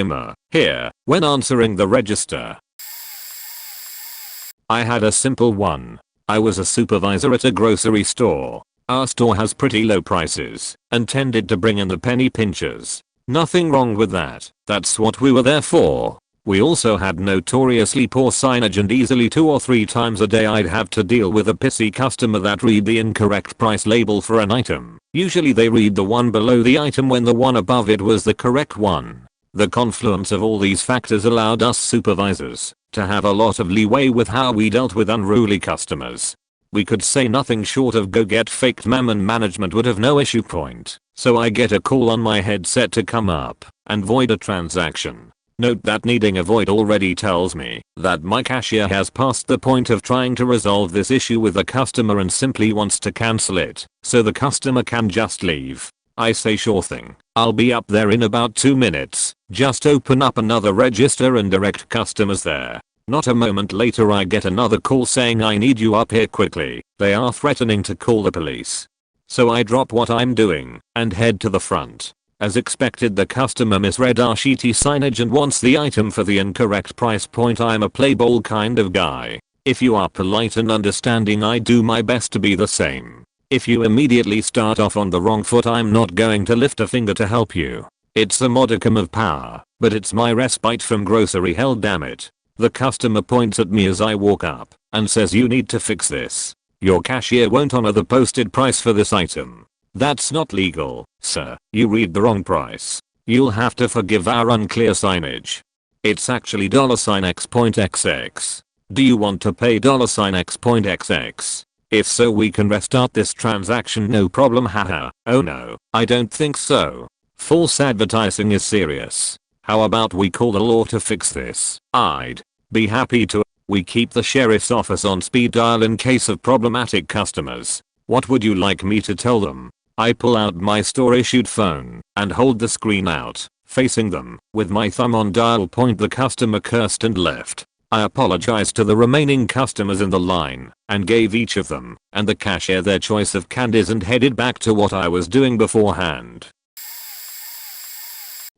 here, when answering the register. I had a simple one. I was a supervisor at a grocery store. Our store has pretty low prices and tended to bring in the penny pinchers. Nothing wrong with that, that's what we were there for. We also had notoriously poor signage and easily 2 or 3 times a day I'd have to deal with a pissy customer that read the incorrect price label for an item. Usually they read the one below the item when the one above it was the correct one. The confluence of all these factors allowed us supervisors to have a lot of leeway with how we dealt with unruly customers. We could say nothing short of go get faked ma'am and management would have no issue. So I get a call on my headset to come up and void a transaction. Note that needing a void already tells me that my cashier has passed the point of trying to resolve this issue with the customer and simply wants to cancel it so the customer can just leave. I say sure thing, I'll be up there in about 2 minutes. Just open up another register and direct customers there. Not a moment later I get another call saying I need you up here quickly. They are threatening to call the police. So I drop what I'm doing and head to the front. As expected, the customer misread our sheety signage and wants the item for the incorrect price point. I'm a playball kind of guy. If you are polite and understanding, I do my best to be the same. If you immediately start off on the wrong foot, I'm not going to lift a finger to help you. It's a modicum of power, but it's my respite from grocery hell, damn it. The customer points at me as I walk up and says, "You need to fix this. Your cashier won't honor the posted price for this item." That's not legal, sir. You read the wrong price. You'll have to forgive our unclear signage. It's actually $X.XX. Do you want to pay $X.XX? If so, we can restart this transaction, no problem, haha. Oh no, I don't think so. False advertising is serious. How about we call the law to fix this? I'd be happy to. We keep the sheriff's office on speed dial in case of problematic customers. What would you like me to tell them? I pull out my store issued phone and hold the screen out, facing them, with my thumb on dial point. The customer cursed and left. I apologized to the remaining customers in the line and gave each of them and the cashier their choice of candies and headed back to what I was doing beforehand.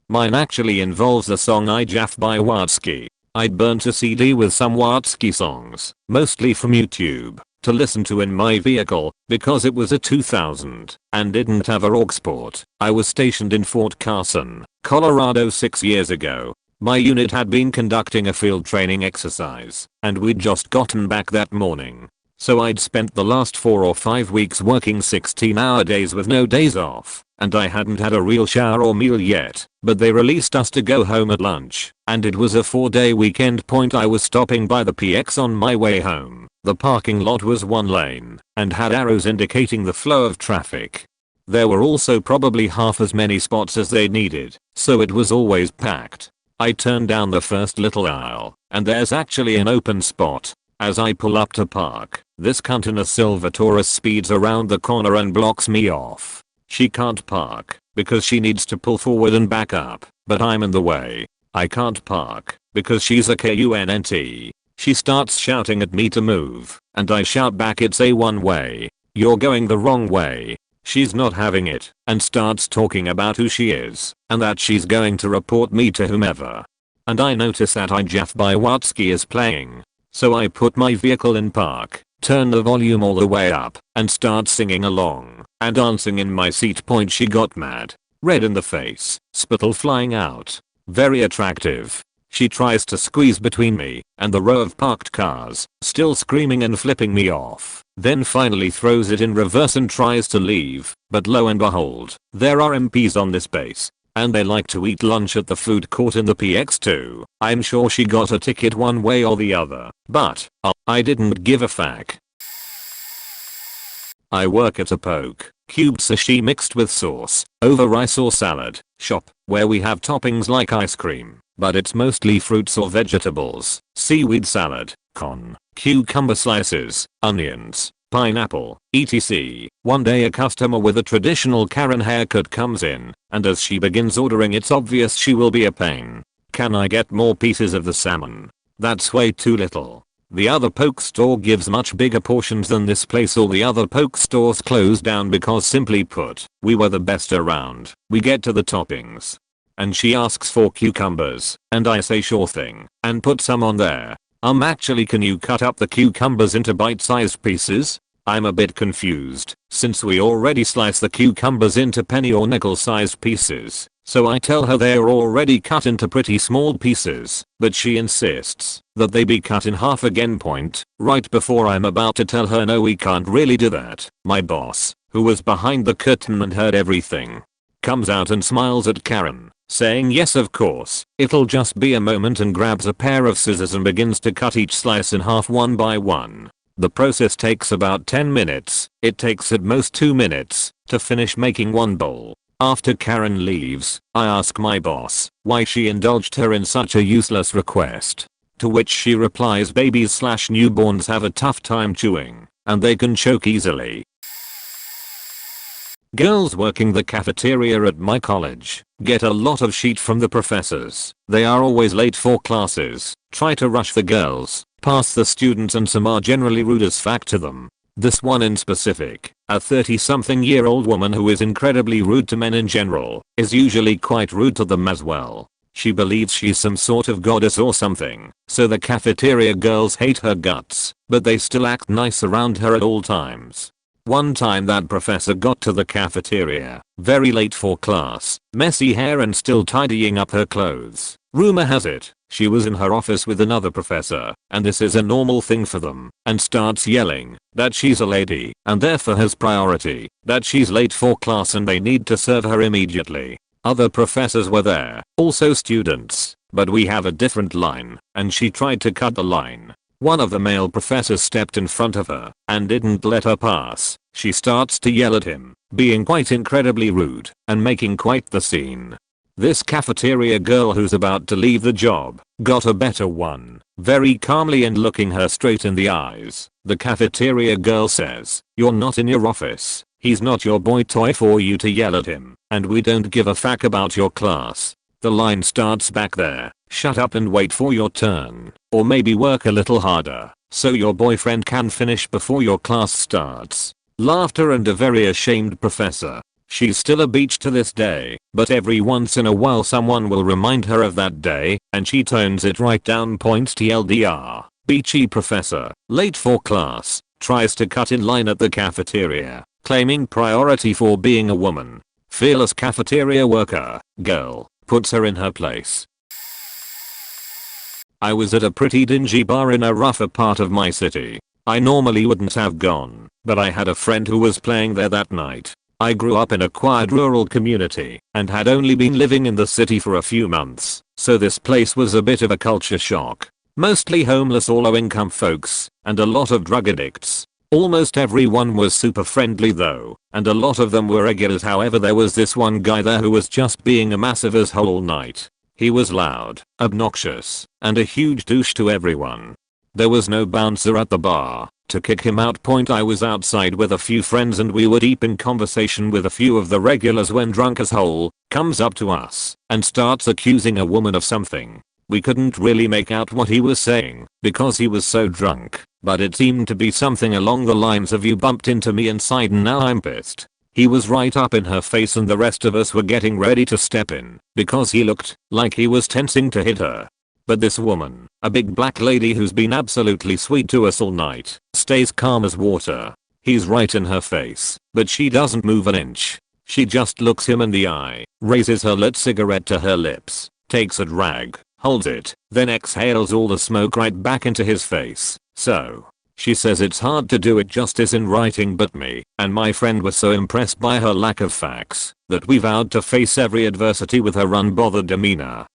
Mine actually involves the song I Jaff by Watsky. I'd burnt a CD with some Watsky songs, mostly from YouTube, to listen to in my vehicle, because it was a 2000 and didn't have a aux port. I was stationed in Fort Carson, Colorado 6 years ago. My unit had been conducting a field training exercise, and we'd just gotten back that morning. So I'd spent the last 4 or 5 weeks working 16-hour days with no days off, and I hadn't had a real shower or meal yet, but they released us to go home at lunch, and it was a 4-day weekend. I was stopping by the PX on my way home. The parking lot was 1 lane, and had arrows indicating the flow of traffic. There were also probably half as many spots as they needed, so it was always packed. I turn down the first little aisle, and there's actually an open spot. As I pull up to park, this cunt in a silver Taurus speeds around the corner and blocks me off. She can't park, because she needs to pull forward and back up, but I'm in the way. I can't park, because she's a KUNT. She starts shouting at me to move, and I shout back it's a one-way. You're going the wrong way. She's not having it, and starts talking about who she is, and that she's going to report me to whomever. And I notice that I Jaff by Watsky is playing. So I put my vehicle in park, turn the volume all the way up, and start singing along, and dancing in my seat. She got mad, red in the face, spittle flying out. Very attractive. She tries to squeeze between me and the row of parked cars, still screaming and flipping me off, then finally throws it in reverse and tries to leave, but lo and behold, there are MPs on this base. And they like to eat lunch at the food court in the PX too. I'm sure she got a ticket one way or the other, but I didn't give a fuck. I work at a poke, cubed sushi mixed with sauce, over rice or salad, shop, where we have toppings like ice cream, but it's mostly fruits or vegetables, seaweed salad, cucumber slices, onions, pineapple, etc. One day a customer with a traditional Karen haircut comes in, and as she begins ordering it's obvious she will be a pain. Can I get more pieces of the salmon? That's way too little. The other poke store gives much bigger portions than this place. All the other poke stores closed down because, simply put, we were the best around. We get to the toppings, and she asks for cucumbers, and I say sure thing, and put some on there. Actually, can you cut up the cucumbers into bite-sized pieces? I'm a bit confused, since we already slice the cucumbers into penny or nickel-sized pieces, so I tell her they're already cut into pretty small pieces, but she insists that they be cut in half again. Right before I'm about to tell her no, we can't really do that, my boss, who was behind the curtain and heard everything, comes out and smiles at Karen, saying yes of course, it'll just be a moment, and grabs a pair of scissors and begins to cut each slice in half one by one. The process takes about 10 minutes, it takes at most 2 minutes, to finish making one bowl. After Karen leaves, I ask my boss why she indulged her in such a useless request. To which she replies babies/newborns have a tough time chewing, and they can choke easily. Girls working the cafeteria at my college get a lot of shit from the professors. They are always late for classes, try to rush the girls, pass the students, and some are generally rude as fuck to them. This one in specific, a 30-something-year-old woman who is incredibly rude to men in general, is usually quite rude to them as well. She believes she's some sort of goddess or something, so the cafeteria girls hate her guts, but they still act nice around her at all times. One time that professor got to the cafeteria, very late for class, messy hair and still tidying up her clothes. Rumor has it, she was in her office with another professor, and this is a normal thing for them, and starts yelling that she's a lady, and therefore has priority, that she's late for class and they need to serve her immediately. Other professors were there, also students, but we have a different line, and she tried to cut the line. One of the male professors stepped in front of her and didn't let her pass. She starts to yell at him, being quite incredibly rude and making quite the scene. This cafeteria girl who's about to leave the job got a better one. Very calmly and looking her straight in the eyes, the cafeteria girl says, "You're not in your office. He's not your boy toy for you to yell at him, and we don't give a fuck about your class. The line starts back there. Shut up and wait for your turn, or maybe work a little harder, so your boyfriend can finish before your class starts." Laughter and a very ashamed professor. She's still a beach to this day, but every once in a while someone will remind her of that day, and she tones it right down. TLDR, beachy professor, late for class, tries to cut in line at the cafeteria, claiming priority for being a woman. Fearless cafeteria worker, girl, puts her in her place. I was at a pretty dingy bar in a rougher part of my city. I normally wouldn't have gone, but I had a friend who was playing there that night. I grew up in a quiet rural community and had only been living in the city for a few months, so this place was a bit of a culture shock. Mostly homeless or low-income folks, and a lot of drug addicts. Almost everyone was super friendly though, and a lot of them were regulars. However, there was this one guy there who was just being a massive asshole all night. He was loud, obnoxious, and a huge douche to everyone. There was no bouncer at the bar to kick him out. I was outside with a few friends and we were deep in conversation with a few of the regulars when drunk asshole comes up to us and starts accusing a woman of something. We couldn't really make out what he was saying because he was so drunk, but it seemed to be something along the lines of "you bumped into me inside and now I'm pissed." He was right up in her face and the rest of us were getting ready to step in because he looked like he was tensing to hit her. But this woman, a big black lady who's been absolutely sweet to us all night, stays calm as water. He's right in her face, but she doesn't move an inch. She just looks him in the eye, raises her lit cigarette to her lips, takes a drag, holds it, then exhales all the smoke right back into his face. So, she says it's hard to do it justice in writing, but me and my friend were so impressed by her lack of facts that we vowed to face every adversity with her unbothered demeanor.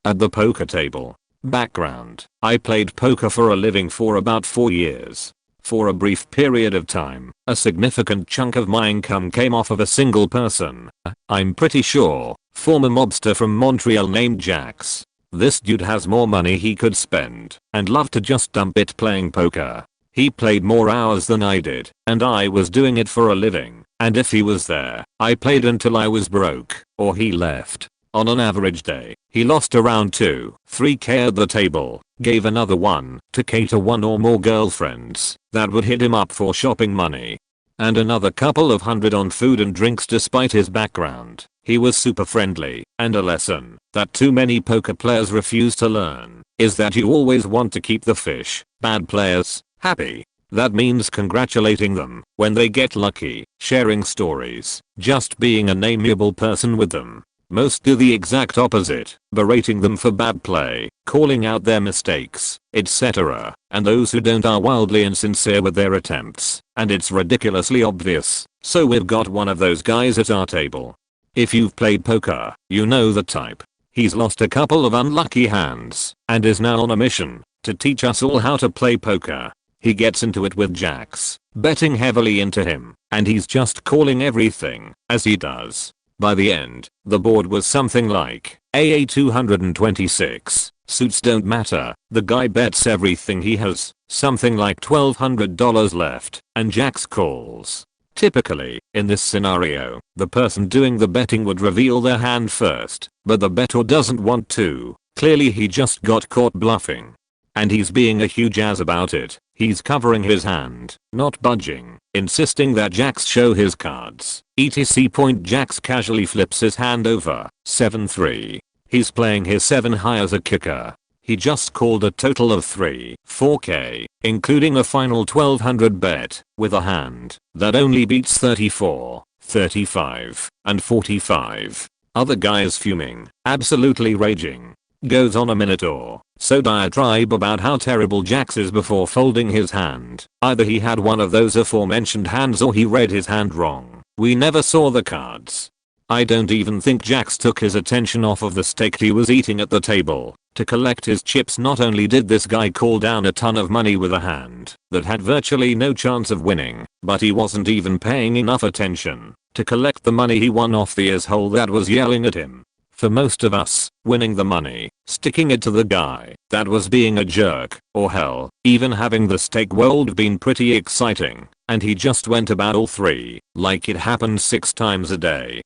At the poker table. Background: I played poker for a living for about 4 years. For a brief period of time, a significant chunk of my income came off of a single person. I'm pretty sure, former mobster from Montreal named Jax. This dude has more money he could spend and loved to just dump it playing poker. He played more hours than I did, and I was doing it for a living, and if he was there, I played until I was broke, or he left. On an average day, he lost around 2-3k at the table, gave another 1-2k to one or more girlfriends that would hit him up for shopping money, and another couple of hundred on food and drinks. Despite his background, he was super friendly, and a lesson that too many poker players refuse to learn is that you always want to keep the bad players, happy. That means congratulating them when they get lucky, sharing stories, just being an amiable person with them. Most do the exact opposite, berating them for bad play, calling out their mistakes, etc. And those who don't are wildly insincere with their attempts, and it's ridiculously obvious. So we've got one of those guys at our table. If you've played poker, you know the type. He's lost a couple of unlucky hands, and is now on a mission to teach us all how to play poker. He gets into it with Jax, betting heavily into him, and he's just calling everything as he does. By the end, the board was something like AA 226, suits don't matter, the guy bets everything he has, something like $1,200 left, and Jax calls. Typically, in this scenario, the person doing the betting would reveal their hand first, but the bettor doesn't want to. Clearly he just got caught bluffing. And he's being a huge ass about it. He's covering his hand, not budging, insisting that Jax show his cards, etc. Jax casually flips his hand over, 7-3. He's playing his 7 high as a kicker. He just called a total of 3-4k, including a final 1200 bet, with a hand that only beats 34, 35, and 45. Other guy is fuming, absolutely raging. Goes on a minute or so diatribe about how terrible Jax is before folding his hand. Either he had one of those aforementioned hands or he read his hand wrong. We never saw the cards. I don't even think Jax took his attention off of the steak he was eating at the table to collect his chips. Not only did this guy call down a ton of money with a hand that had virtually no chance of winning, but he wasn't even paying enough attention to collect the money he won off the asshole that was yelling at him. For most of us, winning the money, sticking it to the guy that was being a jerk, or hell, even having the steak would have been pretty exciting, and he just went about all 3 like it happened 6 times a day.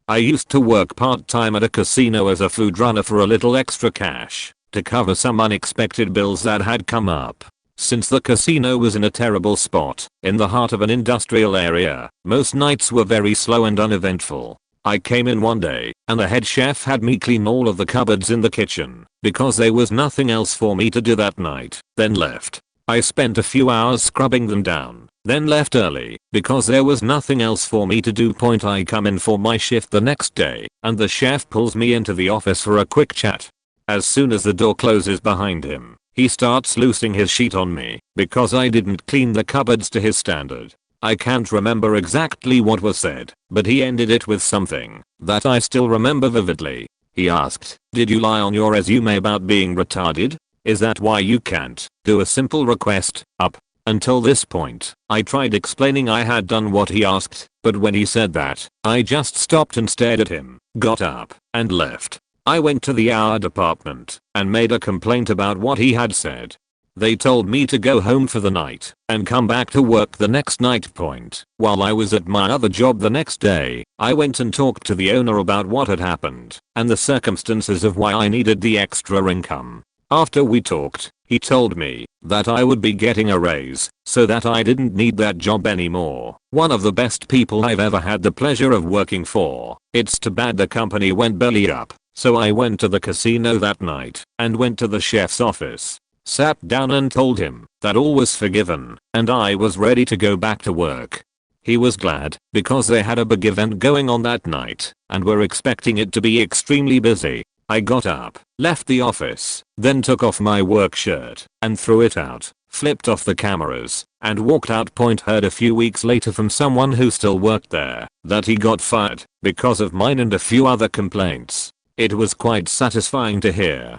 I used to work part-time at a casino as a food runner for a little extra cash to cover some unexpected bills that had come up. Since the casino was in a terrible spot, in the heart of an industrial area, most nights were very slow and uneventful. I came in one day, and the head chef had me clean all of the cupboards in the kitchen, because there was nothing else for me to do that night, then left. I spent a few hours scrubbing them down, then left early, because there was nothing else for me to do. I come in for my shift the next day, and the chef pulls me into the office for a quick chat. As soon as the door closes behind him, he starts loosing his sheet on me, because I didn't clean the cupboards to his standard. I can't remember exactly what was said, but he ended it with something that I still remember vividly. He asked, "Did you lie on your resume about being retarded? Is that why you can't do a simple request up?" Until this point, I tried explaining I had done what he asked, but when he said that, I just stopped and stared at him, got up, and left. I went to the HR department and made a complaint about what he had said. They told me to go home for the night and come back to work the next night. While I was at my other job the next day, I went and talked to the owner about what had happened and the circumstances of why I needed the extra income. After we talked, he told me that I would be getting a raise so that I didn't need that job anymore. One of the best people I've ever had the pleasure of working for. It's too bad the company went belly up. So I went to the casino that night and went to the chef's office, sat down and told him that all was forgiven and I was ready to go back to work. He was glad because they had a big event going on that night and were expecting it to be extremely busy. I got up, left the office, then took off my work shirt and threw it out, flipped off the cameras, and walked out. Heard a few weeks later from someone who still worked there that he got fired because of mine and a few other complaints. It was quite satisfying to hear.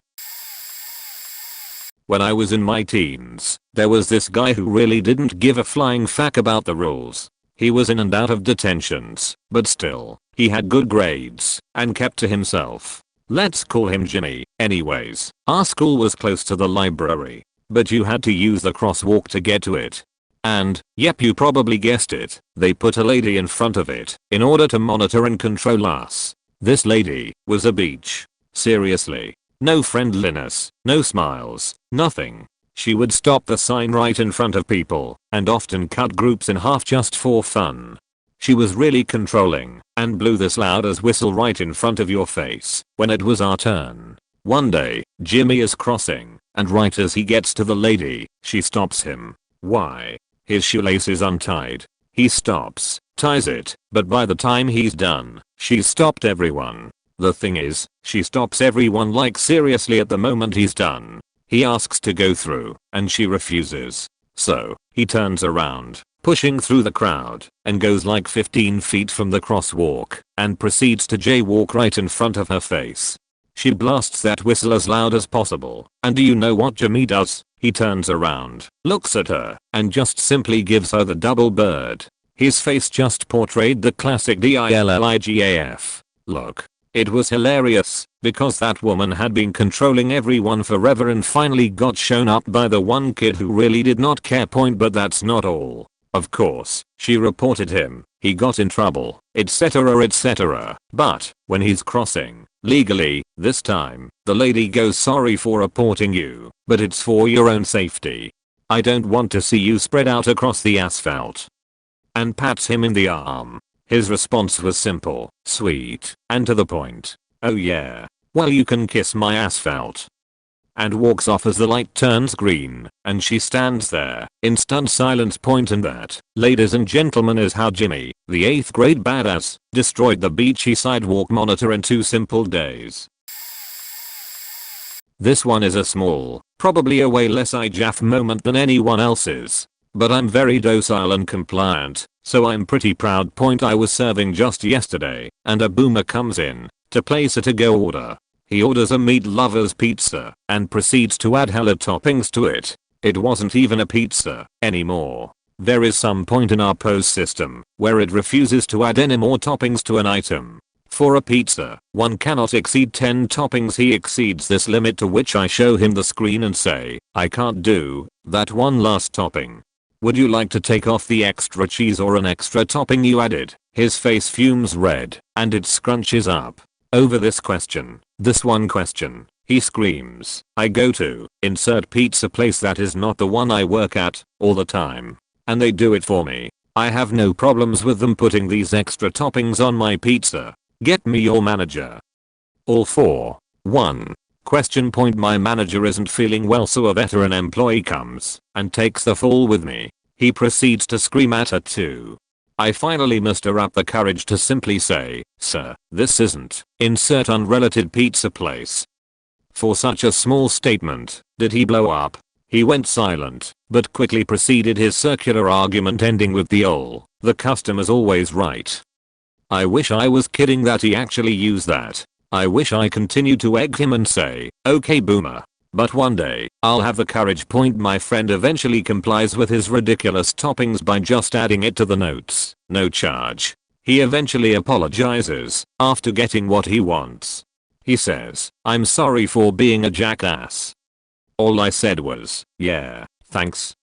When I was in my teens, there was this guy who really didn't give a flying fuck about the rules. He was in and out of detentions, but still, he had good grades and kept to himself. Let's call him Jimmy. Anyways, our school was close to the library, but you had to use the crosswalk to get to it. And, yep, you probably guessed it, they put a lady in front of it in order to monitor and control us. This lady was a beach. Seriously. No friendliness, no smiles, nothing. She would stop the sign right in front of people and often cut groups in half just for fun. She was really controlling and blew this loud as whistle right in front of your face when it was our turn. One day, Jimmy is crossing, and right as he gets to the lady, she stops him. Why? His shoelace is untied. He stops, ties it, but by the time he's done, she's stopped everyone. The thing is, she stops everyone like seriously at the moment he's done. He asks to go through, and she refuses. So, he turns around, pushing through the crowd, and goes like 15 feet from the crosswalk, and proceeds to jaywalk right in front of her face. She blasts that whistle as loud as possible, and do you know what Jimmy does? He turns around, looks at her, and just simply gives her the double bird. His face just portrayed the classic DILLIGAF look. It was hilarious, because that woman had been controlling everyone forever and finally got shown up by the one kid who really did not care. But that's not all. Of course, she reported him, he got in trouble, etc. But, when he's crossing, legally, this time, the lady goes, "Sorry for reporting you, but it's for your own safety. I don't want to see you spread out across the asphalt." And pats him in the arm. His response was simple, sweet, and to the point. "Oh yeah, well you can kiss my asphalt." And walks off as the light turns green, and she stands there, in stunned silence. And that, ladies and gentlemen, is how Jimmy, the 8th grade badass, destroyed the beachy sidewalk monitor in 2 simple days. This one is a small, probably a way less IJAF moment than anyone else's. But I'm very docile and compliant, so I'm pretty proud. I was serving just yesterday, and a boomer comes in to place a to-go order. He orders a meat lover's pizza and proceeds to add hella toppings to it. It wasn't even a pizza anymore. There is some point in our POS system where it refuses to add any more toppings to an item. For a pizza, one cannot exceed 10 toppings. He exceeds this limit, to which I show him the screen and say, "I can't do that one last topping. Would you like to take off the extra cheese or an extra topping you added?" His face fumes red, and it scrunches up over this question. This one question. He screams. I go to insert pizza place that is not the one I work at all the time. And they do it for me. I have no problems with them putting these extra toppings on my pizza. Get me your manager. All for 1. Question point. My manager isn't feeling well, so a veteran employee comes and takes the fall with me. He proceeds to scream at her too. I finally muster up the courage to simply say, "Sir, this isn't insert unrelated pizza place." For such a small statement, did he blow up? He went silent, but quickly proceeded his circular argument ending with the customer's always right. I wish I was kidding that he actually used that. I wish I continued to egg him and say, "Okay boomer." But one day, I'll have the courage. My friend eventually complies with his ridiculous toppings by just adding it to the notes. No charge. He eventually apologizes after getting what he wants. He says, "I'm sorry for being a jackass." All I said was, "Yeah, thanks,"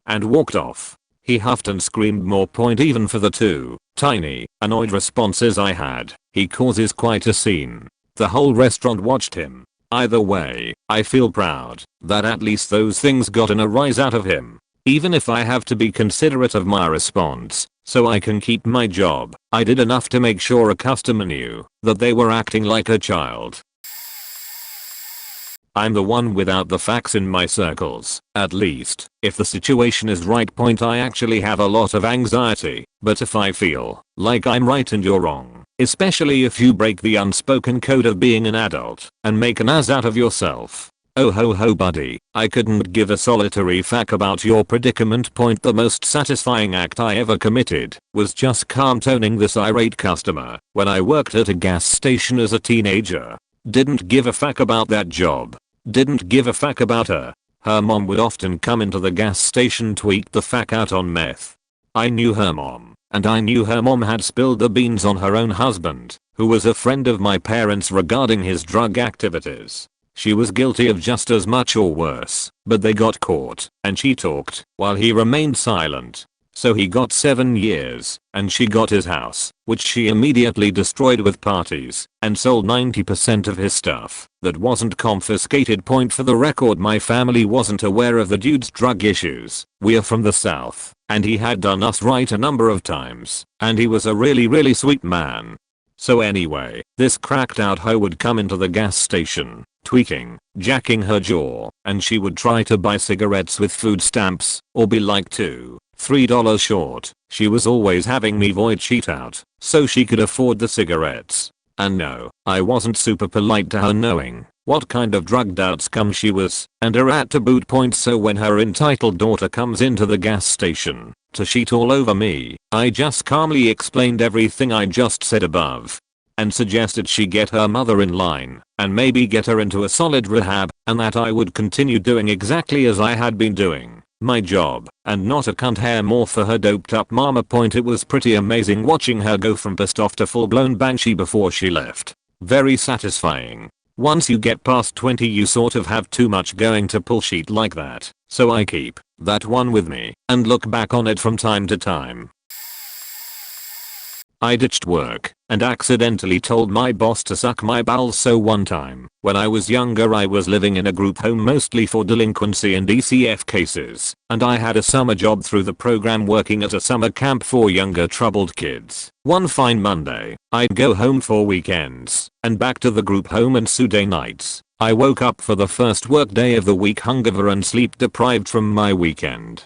and walked off. He huffed and screamed more even for the two tiny, annoyed responses I had. He causes quite a scene. The whole restaurant watched him. Either way, I feel proud that at least those things gotten a rise out of him. Even if I have to be considerate of my response so I can keep my job, I did enough to make sure a customer knew that they were acting like a child. I'm the one without the facts in my circles, at least, if the situation is right. I actually have a lot of anxiety, but if I feel like I'm right and you're wrong, especially if you break the unspoken code of being an adult and make an ass out of yourself. Oh ho ho buddy, I couldn't give a solitary fuck about your predicament. The most satisfying act I ever committed was just calm toning this irate customer when I worked at a gas station as a teenager. Didn't give a fuck about that job. Didn't give a fuck about her. Her mom would often come into the gas station tweaked the fuck out on meth. I knew her mom, and I knew her mom had spilled the beans on her own husband, who was a friend of my parents, regarding his drug activities. She was guilty of just as much or worse, but they got caught, and she talked while he remained silent. So he got 7 years, and she got his house, which she immediately destroyed with parties, and sold 90% of his stuff that wasn't confiscated. For the record, my family wasn't aware of the dude's drug issues. We're from the south, and he had done us right a number of times, and he was a really sweet man. So anyway, this cracked out hoe would come into the gas station, tweaking, jacking her jaw, and she would try to buy cigarettes with food stamps, or be like $2-3 short. She was always having me void cheat out so she could afford the cigarettes. And no, I wasn't super polite to her, knowing what kind of drugged out scum she was, and a rat to boot. So when her entitled daughter comes into the gas station to sheet all over me, I just calmly explained everything I just said above and suggested she get her mother in line and maybe get her into a solid rehab, and that I would continue doing exactly as I had been doing, my job, and not a cunt hair more for her doped up mama. It was pretty amazing watching her go from pissed off to full blown banshee before she left. Very satisfying. Once you get past 20 you sort of have too much going to pull shit like that, so I keep that one with me and look back on it from time to time. I ditched work and accidentally told my boss to suck my balls. So one time, when I was younger, I was living in a group home mostly for delinquency and ECF cases, and I had a summer job through the program working at a summer camp for younger troubled kids. One fine Monday, I'd go home for weekends and back to the group home and Sunday nights. I woke up for the first work day of the week hungover and sleep deprived from my weekend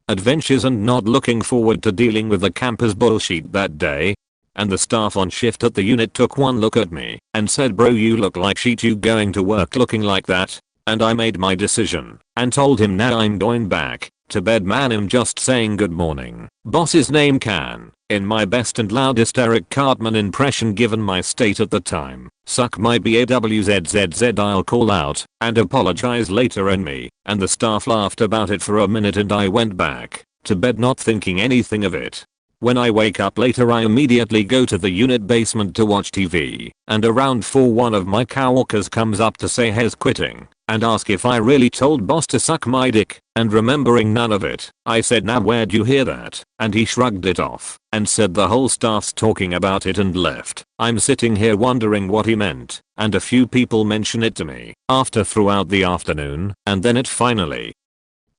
adventures and not looking forward to dealing with the campers' bullshit that day. And the staff on shift at the unit took one look at me and said, "Bro, you look like shit, you going to work looking like that?" And I made my decision and told him, "Now I'm going back to bed, man. I'm just saying good morning, boss's name can," in my best and loudest Eric Cartman impression given my state at the time. "Suck my BAWZZZ, I'll call out and apologize later." And me and the staff laughed about it for a minute, and I went back to bed not thinking anything of it. When I wake up later, I immediately go to the unit basement to watch TV, and around 4 one of my coworkers comes up to say he's quitting. and ask if I really told boss to suck my dick, and remembering none of it, I said, "Now where'd you hear that?" And he shrugged it off and said the whole staff's talking about it and left. I'm sitting here wondering what he meant, and a few people mention it to me after throughout the afternoon, and then it finally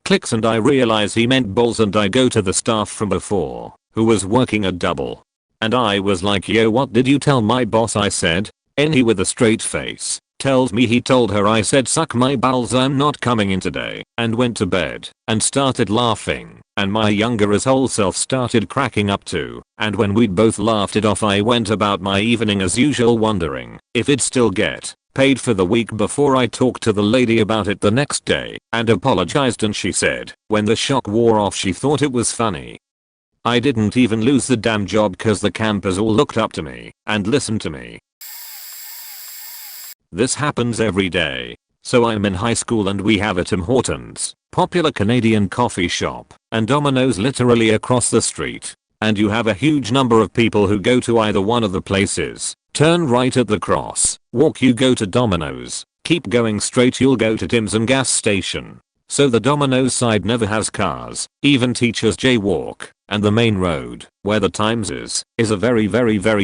clicks and I realize he meant balls, and I go to the staff from before who was working a double. And I was like, "Yo, what did you tell my boss?" I said. And he with a straight face tells me he told her I said, "Suck my balls, I'm not coming in today," and went to bed and started laughing, and my younger as whole self started cracking up too, and when we'd both laughed it off I went about my evening as usual wondering if it'd still get paid for the week before I talked to the lady about it the next day and apologized, and she said when the shock wore off she thought it was funny. I didn't even lose the damn job cause the campers all looked up to me and listened to me. This happens every day. So I'm in high school and we have a Tim Hortons, popular Canadian coffee shop, and Domino's literally across the street. And you have a huge number of people who go to either one of the places. Turn right at the cross, walk you go to Domino's, keep going straight you'll go to Tim's and gas station. So the Domino's side never has cars, even teachers jaywalk, and the main road, where the Times is a very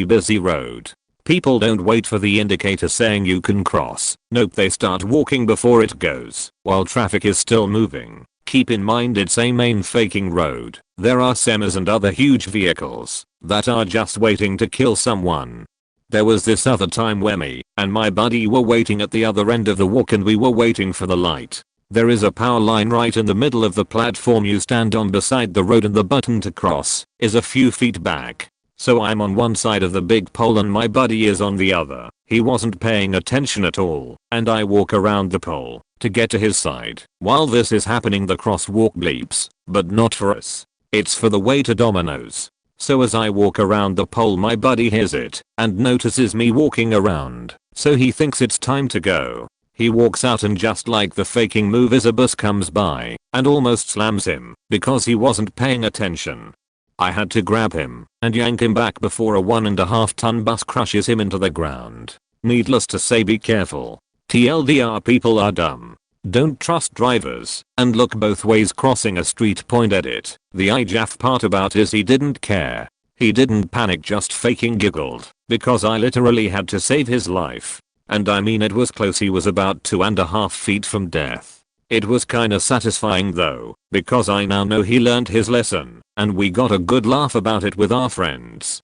busy road. People don't wait for the indicator saying you can cross. Nope, they start walking before it goes, while traffic is still moving. Keep in mind it's a main faking road. There are semis and other huge vehicles that are just waiting to kill someone. There was this other time where me and my buddy were waiting at the other end of the walk and we were waiting for the light. There is a power line right in the middle of the platform you stand on beside the road, and the button to cross is a few feet back. So I'm on one side of the big pole and my buddy is on the other. He wasn't paying attention at all, and I walk around the pole to get to his side. While this is happening the crosswalk bleeps, but not for us. It's for the way to Domino's. So as I walk around the pole my buddy hears it and notices me walking around, so he thinks it's time to go. He walks out and just like the faking move is a bus comes by and almost slams him because he wasn't paying attention. I had to grab him and yank him back before a 1.5 ton bus crushes him into the ground. Needless to say, be careful. TLDR, people are dumb. Don't trust drivers and look both ways crossing a street. Point at it. The IJAF part about is he didn't care. He didn't panic, just faking giggled because I literally had to save his life. And I mean it was close, he was about 2.5 feet from death. It was kinda satisfying though, because I now know he learned his lesson, and we got a good laugh about it with our friends.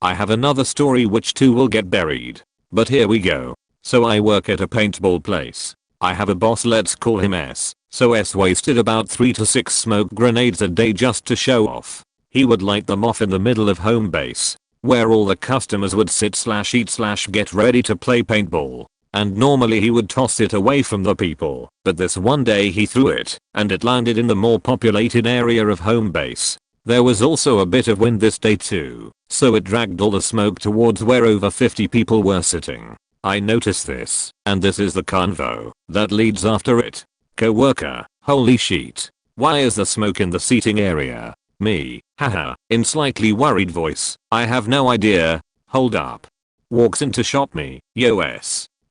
I have another story which too will get buried. But here we go. So I work at a paintball place. I have a boss, let's call him S. So S wasted about 3 to 6 smoke grenades a day just to show off. He would light them off in the middle of home base, where all the customers would sit/eat/get ready to play paintball. And normally he would toss it away from the people, but this one day he threw it, and it landed in the more populated area of home base. There was also a bit of wind this day too, so it dragged all the smoke towards where over 50 people were sitting. I noticed this, and this is the convo that leads after it. Coworker, holy shit. Why is the smoke in the seating area? Me, haha, in slightly worried voice, I have no idea. Hold up. Walks into shop, me, yo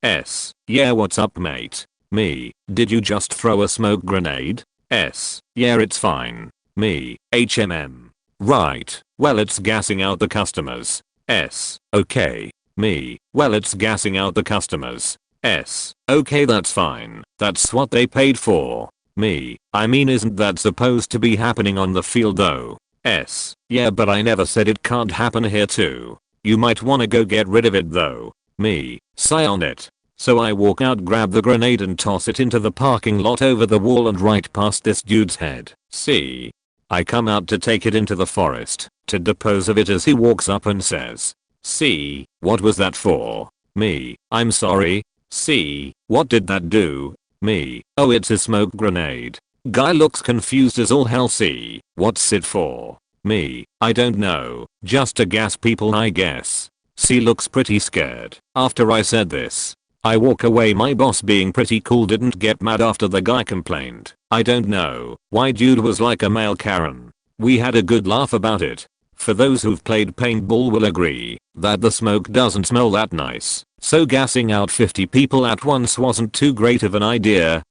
S, yeah, what's up mate? Me, did you just throw a smoke grenade? S, yeah, it's fine. Me, HMM. Right, well it's gassing out the customers. S, okay. Me, well it's gassing out the customers. S, okay, that's fine. That's what they paid for. Me, I mean isn't that supposed to be happening on the field though? S, yeah, but I never said it can't happen here too. You might wanna go get rid of it though. Me, sigh on it. So I walk out, grab the grenade and toss it into the parking lot over the wall and right past this dude's head. See? I come out to take it into the forest to dispose of it as he walks up and says, "See, what was that for?" Me, I'm sorry. See, what did that do? Me, oh, it's a smoke grenade. Guy looks confused as all hell. See, what's it for? Me, I don't know, just to gas people I guess. C looks pretty scared. After I said this, I walk away. My boss, being pretty cool, didn't get mad after the guy complained. I don't know why dude was like a male Karen. We had a good laugh about it. For those who've played paintball will agree that the smoke doesn't smell that nice, so gassing out 50 people at once wasn't too great of an idea.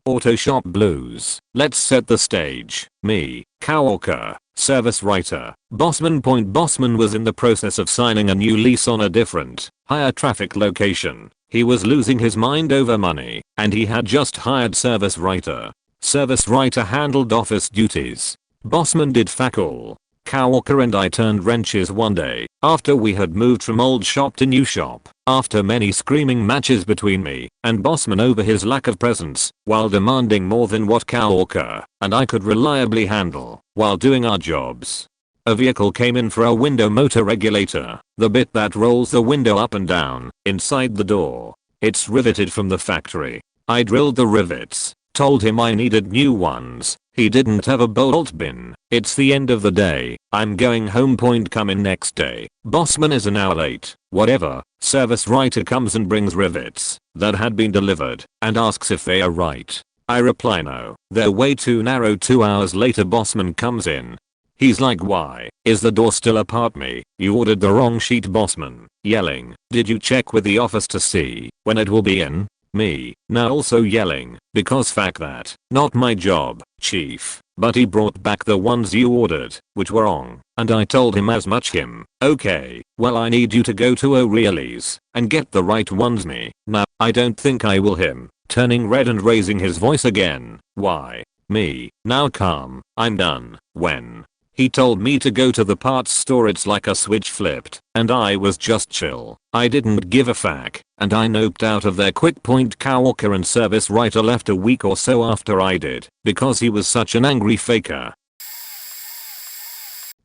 Auto shop blues. Let's set the stage. Me, coworker, service writer, bossman. Bossman was in the process of signing a new lease on a different, higher traffic location. He was losing his mind over money, and he had just hired service writer. Service writer handled office duties. Bossman did fuck all. Coworker and I turned wrenches one day after we had moved from old shop to new shop, after many screaming matches between me and Bossman over his lack of presence while demanding more than what coworker and I could reliably handle while doing our jobs. A vehicle came in for a window motor regulator, the bit that rolls the window up and down inside the door. It's riveted from the factory. I drilled the rivets, told him I needed new ones. He didn't have a bolt bin. It's the end of the day. I'm going home. Come in next day. Bossman is an hour late. Whatever. Service writer comes and brings rivets that had been delivered and asks if they are right. I reply no, they're way too narrow. 2 hours later Bossman comes in. He's like, why is the door still apart? Me, you ordered the wrong sheet. Bossman yelling, did you check with the office to see when it will be in? Me, now also yelling, because fuck that, not my job, chief. But he brought back the ones you ordered, which were wrong, and I told him as much. Him, okay, well I need you to go to O'Reilly's and get the right ones. Me, now, I don't think I will. Him, turning red and raising his voice again, why? Me, now calm, I'm done. When he told me to go to the parts store, it's like a switch flipped, and I was just chill. I didn't give a fuck, and I noped out of there quick. Coworker and service writer left a week or so after I did, because he was such an angry faker.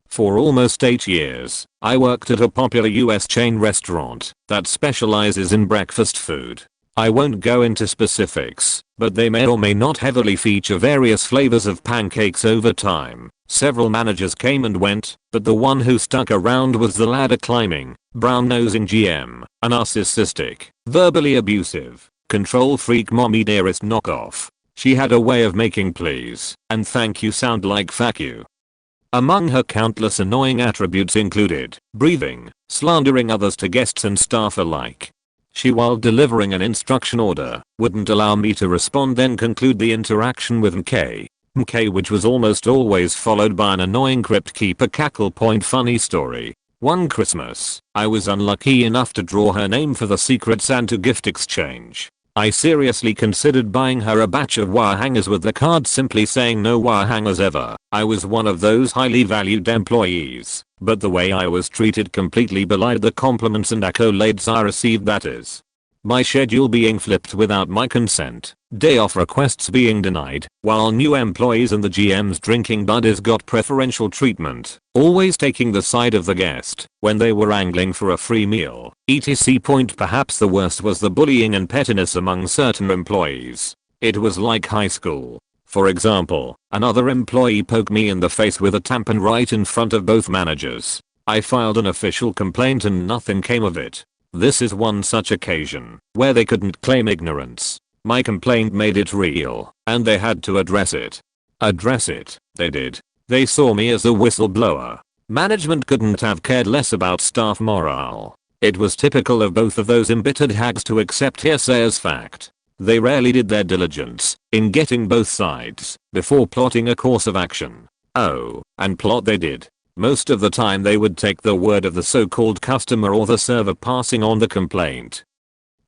For almost 8 years, I worked at a popular US chain restaurant that specializes in breakfast food. I won't go into specifics, but they may or may not heavily feature various flavors of pancakes over time. Several managers came and went, but the one who stuck around was the ladder climbing, brown-nosing GM, a narcissistic, verbally abusive, control freak mommy dearest knockoff. She had a way of making please and thank you sound like fuck you. Among her countless annoying attributes included breathing, slandering others to guests and staff alike. She, while delivering an instruction order, wouldn't allow me to respond, then conclude the interaction with MK, which was almost always followed by an annoying crypt keeper cackle. Funny story. One Christmas, I was unlucky enough to draw her name for the Secret Santa gift exchange. I seriously considered buying her a batch of wire hangers with the card simply saying no wire hangers ever. I was one of those highly valued employees, but the way I was treated completely belied the compliments and accolades I received. That is, my schedule being flipped without my consent, day off requests being denied, while new employees and the GM's drinking buddies got preferential treatment, always taking the side of the guest when they were angling for a free meal, etc. Perhaps the worst was the bullying and pettiness among certain employees. It was like high school. For example, another employee poked me in the face with a tampon right in front of both managers. I filed an official complaint and nothing came of it. This is one such occasion where they couldn't claim ignorance. My complaint made it real, and they had to address it. Address it, they did. They saw me as a whistleblower. Management couldn't have cared less about staff morale. It was typical of both of those embittered hags to accept hearsay as fact. They rarely did their diligence in getting both sides before plotting a course of action. Oh, and plot they did. Most of the time they would take the word of the so-called customer or the server passing on the complaint.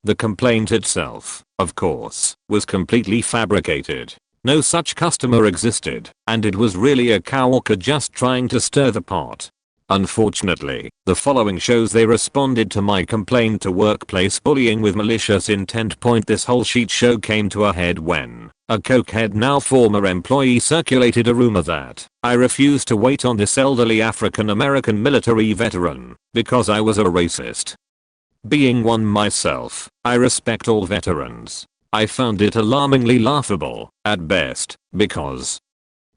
The complaint itself, of course, was completely fabricated. No such customer existed, and it was really a coworker just trying to stir the pot. Unfortunately, the following shows they responded to my complaint to workplace bullying with malicious intent. This whole shit show came to a head when a cokehead, now former employee, circulated a rumor that I refused to wait on this elderly African American military veteran because I was a racist. Being one myself, I respect all veterans. I found it alarmingly laughable, at best, because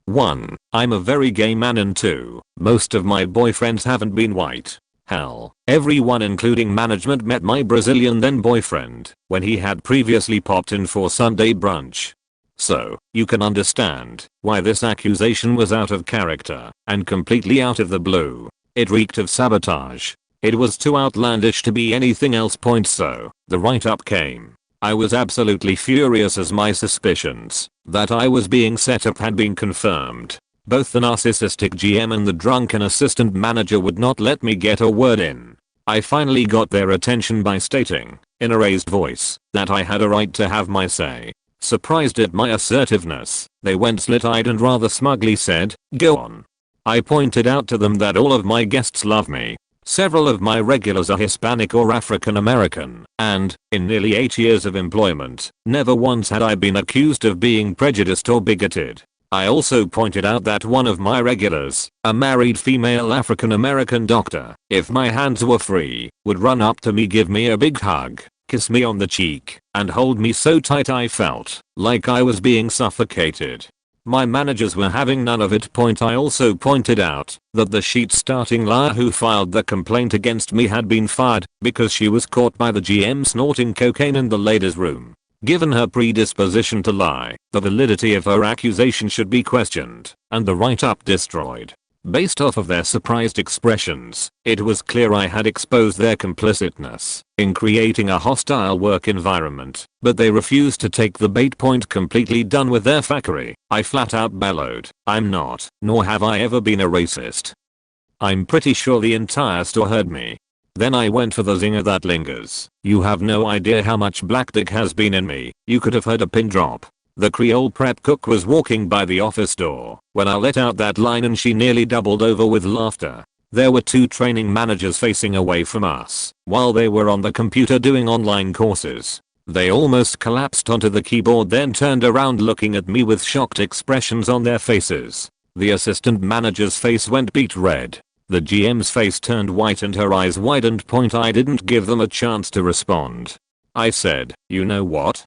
1. I'm a very gay man, and 2. Most of my boyfriends haven't been white. Hell, everyone including management met my Brazilian then boyfriend when he had previously popped in for Sunday brunch. So, you can understand why this accusation was out of character and completely out of the blue. It reeked of sabotage. It was too outlandish to be anything else. So, the write-up came. I was absolutely furious as my suspicions that I was being set up had been confirmed. Both the narcissistic GM and the drunken assistant manager would not let me get a word in. I finally got their attention by stating, in a raised voice, that I had a right to have my say. Surprised at my assertiveness, they went slit-eyed and rather smugly said, "Go on." I pointed out to them that all of my guests love me. Several of my regulars are Hispanic or African American, and, in nearly 8 years of employment, never once had I been accused of being prejudiced or bigoted. I also pointed out that one of my regulars, a married female African American doctor, if my hands were free, would run up to me, give me a big hug, kiss me on the cheek, and hold me so tight I felt like I was being suffocated. My managers were having none of it. I also pointed out that the sheet-starting liar who filed the complaint against me had been fired because she was caught by the GM snorting cocaine in the ladies' room. Given her predisposition to lie, the validity of her accusation should be questioned and the write-up destroyed. Based off of their surprised expressions, it was clear I had exposed their complicitness in creating a hostile work environment, but they refused to take the bait. Completely done with their fuckery, I flat out bellowed, "I'm not, nor have I ever been a racist." I'm pretty sure the entire store heard me. Then I went for the zinger that lingers. "You have no idea how much black dick has been in me. You could have heard a pin drop." The Creole prep cook was walking by the office door when I let out that line and she nearly doubled over with laughter. There were 2 training managers facing away from us while they were on the computer doing online courses. They almost collapsed onto the keyboard, then turned around looking at me with shocked expressions on their faces. The assistant manager's face went beet red. The GM's face turned white and her eyes widened. I didn't give them a chance to respond. I said, "You know what?"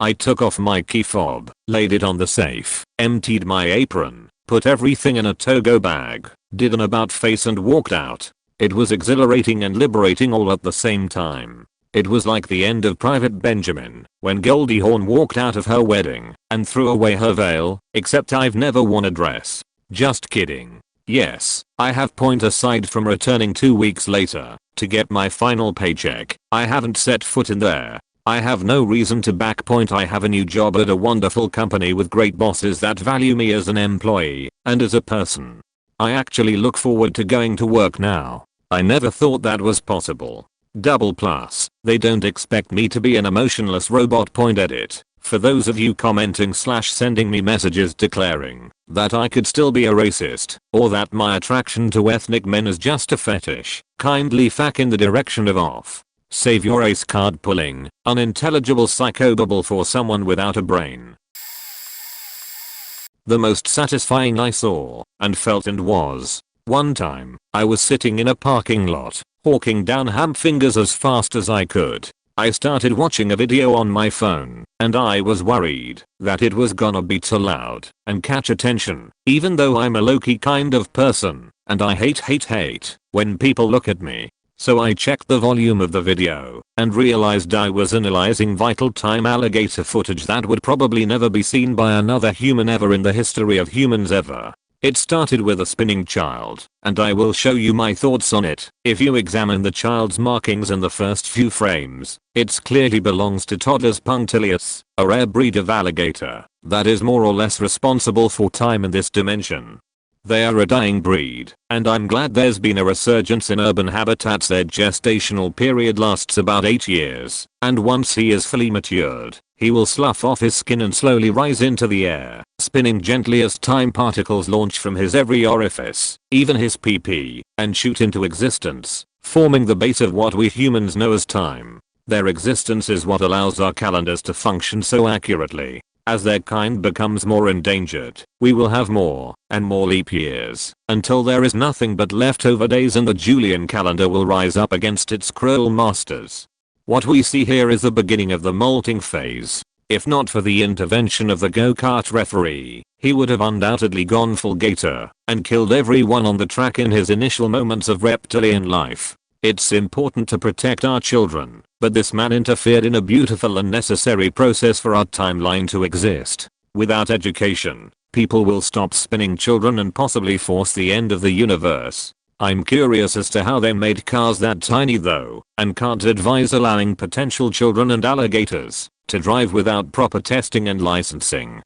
I took off my key fob, laid it on the safe, emptied my apron, put everything in a to-go bag, did an about face and walked out. It was exhilarating and liberating all at the same time. It was like the end of Private Benjamin, when Goldie Hawn walked out of her wedding and threw away her veil, except I've never worn a dress. Just kidding. Yes, I have. Aside from returning 2 weeks later to get my final paycheck, I haven't set foot in there. I have no reason to back. I have a new job at a wonderful company with great bosses that value me as an employee and as a person. I actually look forward to going to work now. I never thought that was possible. Double plus, they don't expect me to be an emotionless robot. Edit. For those of you commenting/sending me messages declaring that I could still be a racist or that my attraction to ethnic men is just a fetish, kindly fact in the direction of off. Save your ace card pulling, unintelligible psychobabble for someone without a brain. The most satisfying I saw and felt and was, one time, I was sitting in a parking lot, hawking down ham fingers as fast as I could. I started watching a video on my phone, and I was worried that it was gonna be too loud and catch attention, even though I'm a low-key kind of person, and I hate when people look at me. So I checked the volume of the video and realized I was analyzing vital time alligator footage that would probably never be seen by another human ever in the history of humans ever. It started with a spinning child, and I will show you my thoughts on it. If you examine the child's markings in the first few frames, it clearly belongs to toddlers punctilius, a rare breed of alligator that is more or less responsible for time in this dimension. They are a dying breed, and I'm glad there's been a resurgence in urban habitats. Their gestational period lasts about 8 years, and once he is fully matured, he will slough off his skin and slowly rise into the air, spinning gently as time particles launch from his every orifice, even his pee-pee, and shoot into existence, forming the base of what we humans know as time. Their existence is what allows our calendars to function so accurately. As their kind becomes more endangered, we will have more and more leap years until there is nothing but leftover days and the Julian calendar will rise up against its cruel masters. What we see here is the beginning of the molting phase. If not for the intervention of the go-kart referee, he would have undoubtedly gone full gator and killed everyone on the track in his initial moments of reptilian life. It's important to protect our children, but this man interfered in a beautiful and necessary process for our timeline to exist. Without education, people will stop spinning children and possibly force the end of the universe. I'm curious as to how they made cars that tiny though, and can't advise allowing potential children and alligators to drive without proper testing and licensing.